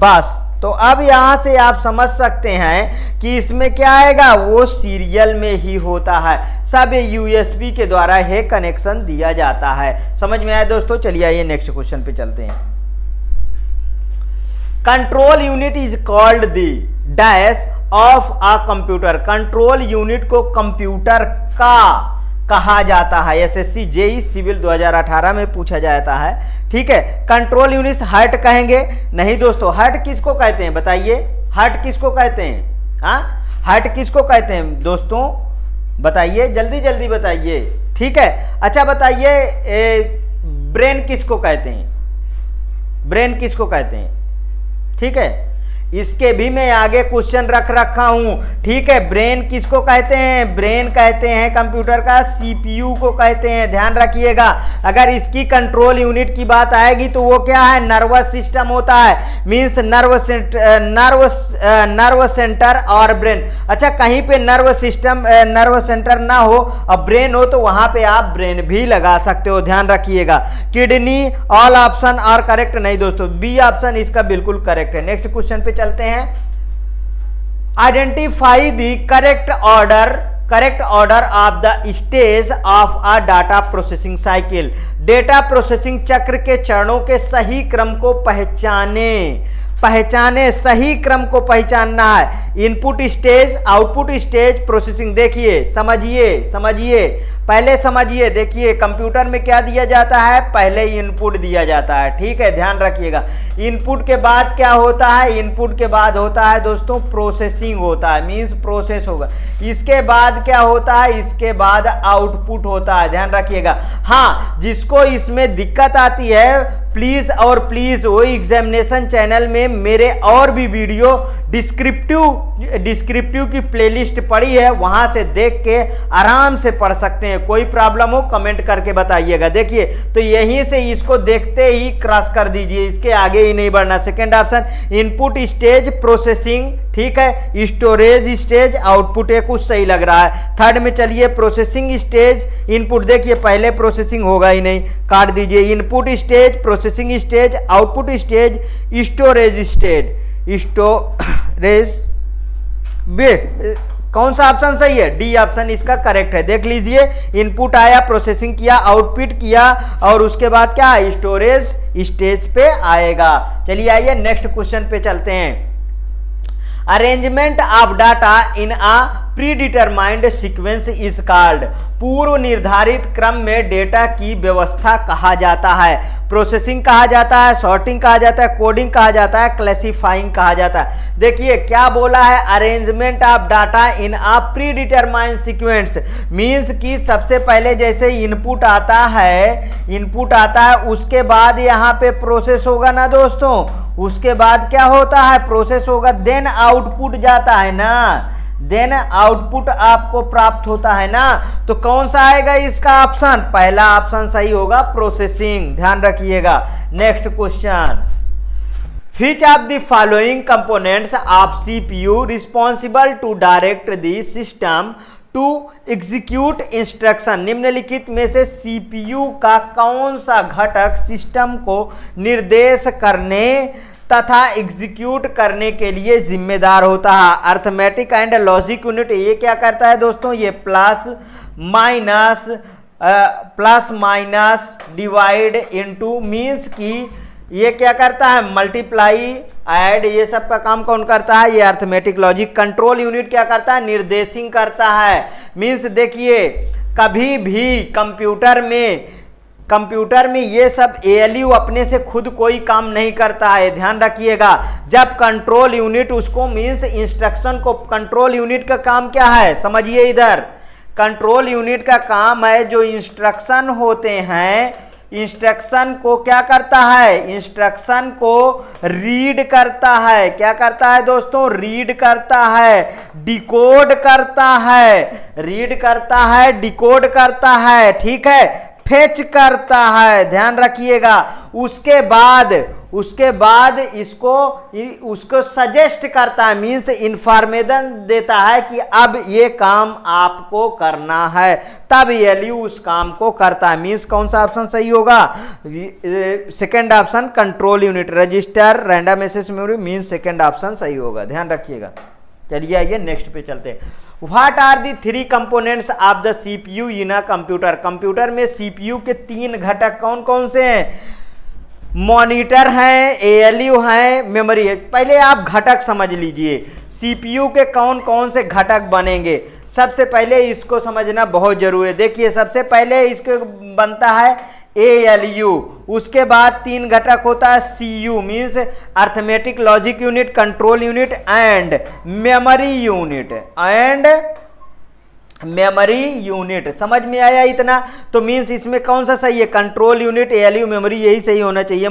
बस। तो अब यहां से आप समझ सकते हैं कि इसमें क्या आएगा, वो सीरियल में ही होता है, सब USB के द्वारा है कनेक्शन दिया जाता है। समझ में आया दोस्तों। चलिए आइए नेक्स्ट क्वेश्चन पे चलते हैं। Control unit is called the dash of a computer. Control unit को कंप्यूटर का कहा जाता है। SSC JEE सिविल 2018 में पूछा जाता है, ठीक है। कंट्रोल यूनिट हर्ट कहेंगे नहीं दोस्तों, हर्ट किसको कहते हैं बताइए, हर्ट किसको कहते हैं, हर्ट किसको कहते हैं दोस्तों, बताइए जल्दी जल्दी बताइए, ठीक है। अच्छा बताइए ब्रेन किसको कहते हैं, ब्रेन किसको कहते हैं, ठीक है। इसके भी मैं आगे क्वेश्चन रख रखा हूं, ठीक है। ब्रेन किसको कहते हैं, ब्रेन कहते हैं कंप्यूटर का सीपीयू को कहते हैं, ध्यान रखिएगा। अगर इसकी कंट्रोल यूनिट की बात आएगी तो वो क्या है, नर्वस सिस्टम होता है, मींस नर्व सेंटर और ब्रेन। अच्छा, कहीं पे नर्व सिस्टम नर्व सेंटर ना हो और ब्रेन हो तो वहां पे आप ब्रेन भी लगा सकते हो, ध्यान रखिएगा। Kidney all option are correct नहीं दोस्तों, बी ऑप्शन इसका बिल्कुल करेक्ट है। नेक्स्ट क्वेश्चन पे चलते हैं। Identify the correct order of the stage of a data processing cycle. Data processing चक्र के चरणों के सही क्रम को पहचाने, सही क्रम को पहचानना है। Input stage, output stage, processing. देखिए समझिए पहले समझिए, देखिए कंप्यूटर में क्या दिया जाता है, पहले इनपुट दिया जाता है, ठीक है, ध्यान रखिएगा। इनपुट के बाद क्या होता है, इनपुट के बाद होता है दोस्तों प्रोसेसिंग होता है, मींस प्रोसेस होगा। इसके बाद क्या होता है, इसके बाद आउटपुट होता है, ध्यान रखिएगा। हाँ, जिसको इसमें दिक्कत आती है प्लीज वो एग्जामिनेशन चैनल में मेरे और भी वीडियो डिस्क्रिप्टिव की प्लेलिस्ट पड़ी है, वहां से देख के आराम से पढ़ सकते हैं। कोई प्रॉब्लम हो कमेंट करके बताइएगा। देखिए तो यहीं से इसको देखते ही क्रॉस कर दीजिए, इसके आगे ही नहीं बढ़ना। Second option input stage processing, ठीक है, स्टोरेज स्टेज आउटपुट, ये कुछ सही लग रहा है। थर्ड में चलिए प्रोसेसिंग स्टेज इनपुट, देखिए पहले प्रोसेसिंग होगा ही नहीं, काट दीजिए। Input stage processing stage output stage storage कौन सा ऑप्शन सही है, डी ऑप्शन इसका करेक्ट है। देख लीजिए इनपुट आया, प्रोसेसिंग किया, आउटपुट किया और उसके बाद क्या स्टोरेज स्टेज पे आएगा। चलिए आइए नेक्स्ट क्वेश्चन पे चलते हैं। Arrangement of data in a predetermined sequence is called. पूर्व निर्धारित क्रम में डेटा की व्यवस्था कहा जाता है। प्रोसेसिंग कहा जाता है, सॉर्टिंग कहा जाता है, कोडिंग कहा जाता है, क्लासिफाइंग कहा जाता है। देखिए क्या बोला है, arrangement of data in a predetermined sequence, means कि सबसे पहले जैसे इनपुट आता है उसके बाद यहाँ पे प्रोसेस होगा ना दोस्तों, उसके बाद क्या होता है, प्रोसेस होगा, देन आउटपुट जाता है ना, देन आउटपुट आपको प्राप्त होता है ना। तो कौन सा आएगा इसका ऑप्शन, पहला ऑप्शन सही होगा, प्रोसेसिंग, ध्यान रखिएगा। Next question, which of the following components of CPU responsible to direct the system to execute instruction। निम्नलिखित में से CPU का कौन सा घटक सिस्टम को निर्देश करने तथा एग्जीक्यूट करने के लिए जिम्मेदार होता है। अर्थमेटिक एंड लॉजिक यूनिट ये क्या करता है दोस्तों, ये plus minus divide into, means कि ये क्या करता है, मल्टीप्लाई ऐड, ये सब का काम कौन करता है, ये अर्थमेटिक लॉजिक। कंट्रोल यूनिट क्या करता है, निर्देशिंग करता है। मींस देखिए कभी भी कंप्यूटर में ये सब ALU अपने से खुद कोई काम नहीं करता है, ध्यान रखिएगा। जब कंट्रोल यूनिट उसको मींस इंस्ट्रक्शन को, कंट्रोल यूनिट का काम क्या है समझिए इधर, कंट्रोल यूनिट का काम है जो इंस्ट्रक्शन होते हैं, इंस्ट्रक्शन को क्या करता है, इंस्ट्रक्शन को रीड करता है। क्या करता है दोस्तों, रीड करता है, डिकोड करता है, रीड करता है, डिकोड करता है, ठीक है, फेच करता है, ध्यान रखिएगा। उसके बाद उसको सजेस्ट करता है, मींस इंफॉर्मेशन देता है कि अब ये काम आपको करना है, तब ALU उस काम को करता है। मींस कौन सा ऑप्शन सही होगा, second option control unit, register random access memory, means second option सही होगा, ध्यान रखिएगा। चलिए आइए नेक्स्ट पे चलते हैं। What are the 3 components of the CPU in a computer. Computer में CPU के 3 घटक कौन कौन से हैं, मॉनिटर हैं, ALU हैं, मेमोरी है। पहले आप घटक समझ लीजिए, CPU के कौन कौन से घटक बनेंगे। सबसे पहले इसको समझना बहुत जरूरी है। देखिए सबसे पहले इसके बनता है ALU, उसके बाद 3 घटक होता है CU, means arithmetic logic unit, control unit and memory unit, memory unit. समझ में आया इतना? तो मींस इसमें कौन सा सही है? कंट्रोल यूनिट, एएलयू, मेमोरी, यही सही होना चाहिए।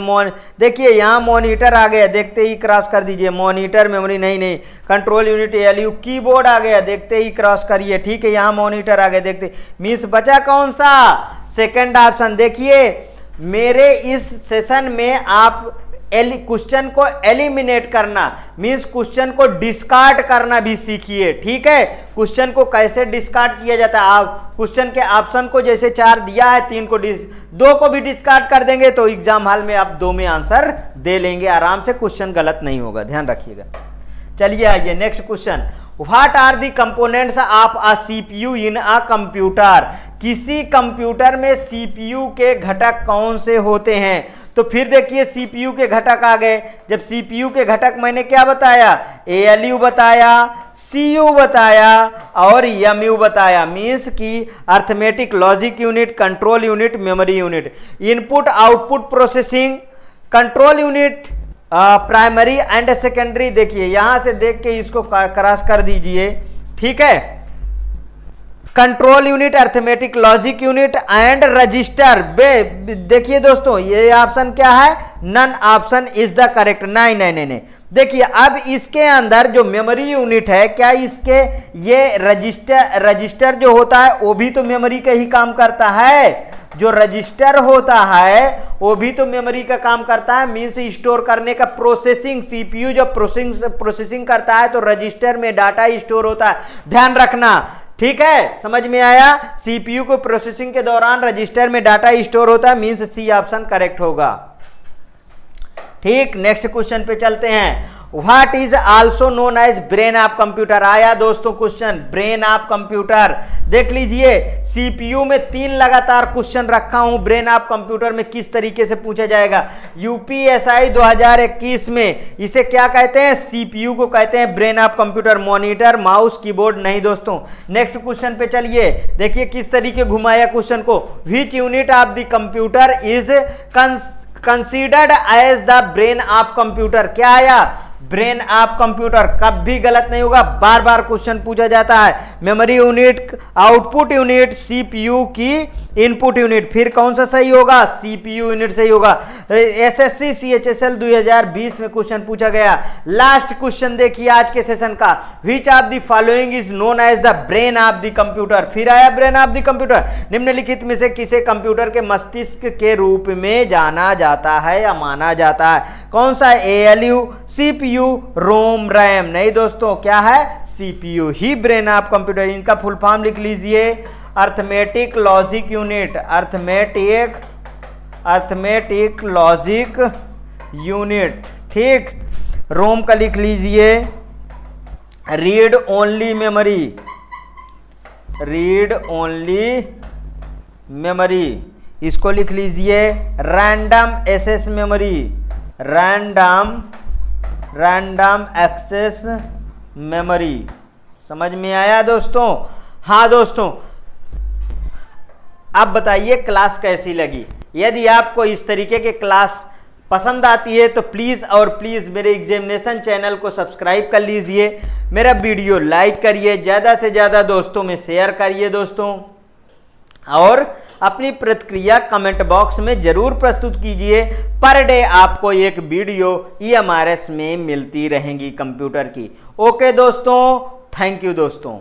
देखिए यहाँ मॉनिटर आ गया, देखते ही क्रॉस कर दीजिए। मॉनिटर, मेमोरी नहीं, कंट्रोल यूनिट, एएलयू। कीबोर्ड आ गया, देखते ही क्रॉस करिए। ठीक है, यहाँ मॉनिटर आ गया, देखते। मींस बचा कौन सा? Second option. देखिए मेरे इस सेशन में आप क्वेश्चन को एलिमिनेट करना मींस क्वेश्चन को डिस्कार्ड करना भी सीखिए। ठीक है, क्वेश्चन को कैसे डिस्कार्ड किया जाता है। आप क्वेश्चन के ऑप्शन को जैसे 4 दिया है, 3 को 2 को भी डिस्कार्ड कर देंगे तो एग्जाम हॉल में आप 2 में आंसर दे लेंगे आराम से, क्वेश्चन गलत नहीं होगा, ध्यान रखिएगा। चलिए आइए next question. What are the components of a CPU in a computer? किसी कंप्यूटर में सीपीयू के घटक कौन से होते हैं? तो फिर देखिए सीपीयू के घटक आ गए। जब सीपीयू के घटक मैंने क्या बताया? एएलयू बताया, सीयू बताया और एमयू बताया। मींस की arithmetic logic unit, control unit, memory unit. Input output processing, control unit, primary and secondary. देखिए यहां से देख के इसको क्रॉस कर दीजिए। ठीक है, control unit, arithmetic logic unit and register. देखिए दोस्तों ये ऑप्शन क्या है? None option is the correct. नहीं। देखिए अब इसके अंदर जो मेमोरी यूनिट है, क्या इसके ये रजिस्टर जो होता है वो भी तो मेमोरी का ही काम करता है। जो रजिस्टर होता है वो भी तो मेमोरी का काम करता है। मींस स्टोर करने का प्रोसेसिंग। सीपीयू जब प्रोसेसिंग करता है तो रजिस्टर में डाटा स्टोर होता है, ध्यान रखना। ठीक है, समझ में आया? सीपीयू को प्रोसेसिंग के दौरान रजिस्टर में डाटा स्टोर होता है। मींस सी ऑप्शन करेक्ट होगा। ठीक, नेक्स्ट क्वेश्चन पे चलते हैं। What is also known as brain of computer? आया दोस्तों क्वेश्चन, ब्रेन ऑफ कंप्यूटर। देख लीजिए सीपीयू में 3 लगातार क्वेश्चन रखा हूं ब्रेन ऑफ कंप्यूटर में किस तरीके से पूछा जाएगा। यूपीएसआई 2021 में इसे क्या कहते हैं? सीपीयू को कहते हैं brain of computer. Monitor, mouse, keyboard नहीं दोस्तों। नेक्स्ट क्वेश्चन पे चलिए, देखिए किस तरीके घुमाया क्वेश्चन को। Which unit of the computer is considered as the brain of computer? क्या आया? Brain of computer. कभी गलत नहीं होगा, बार बार क्वेश्चन पूछा जाता है। Memory unit, output unit, CPU की इनपुट यूनिट। फिर कौन सा सही होगा? सीपीयू यूनिट सही होगा। एसएससी सीएचएसएल 2020 में क्वेश्चन पूछा गया। लास्ट क्वेश्चन देखिए आज के सेशन का। Which of the following is known as the brain of the computer? फिर आया ब्रेन ऑफ द कंप्यूटर। निम्नलिखित में से किसे कंप्यूटर के मस्तिष्क के रूप में जाना जाता है या माना जाता है? कौन सा? ALU, CPU, ROM, RAM. नहीं दोस्तों, क्या है? सीपीयू ही ब्रेन ऑफ कंप्यूटर। इनका फुल फॉर्म लिख लीजिए। Arithmetic logic unit, arithmetic logic unit. ठीक, रोम का लिख लीजिए read only memory, read only memory. इसको लिख लीजिए random access memory, random access memory. समझ में आया दोस्तों? हाँ दोस्तों, आप बताइए क्लास कैसी लगी। यदि आपको इस तरीके के क्लास पसंद आती है तो प्लीज़ और प्लीज़ मेरे एग्जामिनेशन चैनल को सब्सक्राइब कर लीजिए, मेरा वीडियो लाइक करिए, ज़्यादा से ज़्यादा दोस्तों में शेयर करिए दोस्तों, और अपनी प्रतिक्रिया कमेंट बॉक्स में जरूर प्रस्तुत कीजिए। पर डे आपको एक वीडियो EMRS में मिलती रहेंगी कंप्यूटर की। ओके दोस्तों, थैंक यू दोस्तों।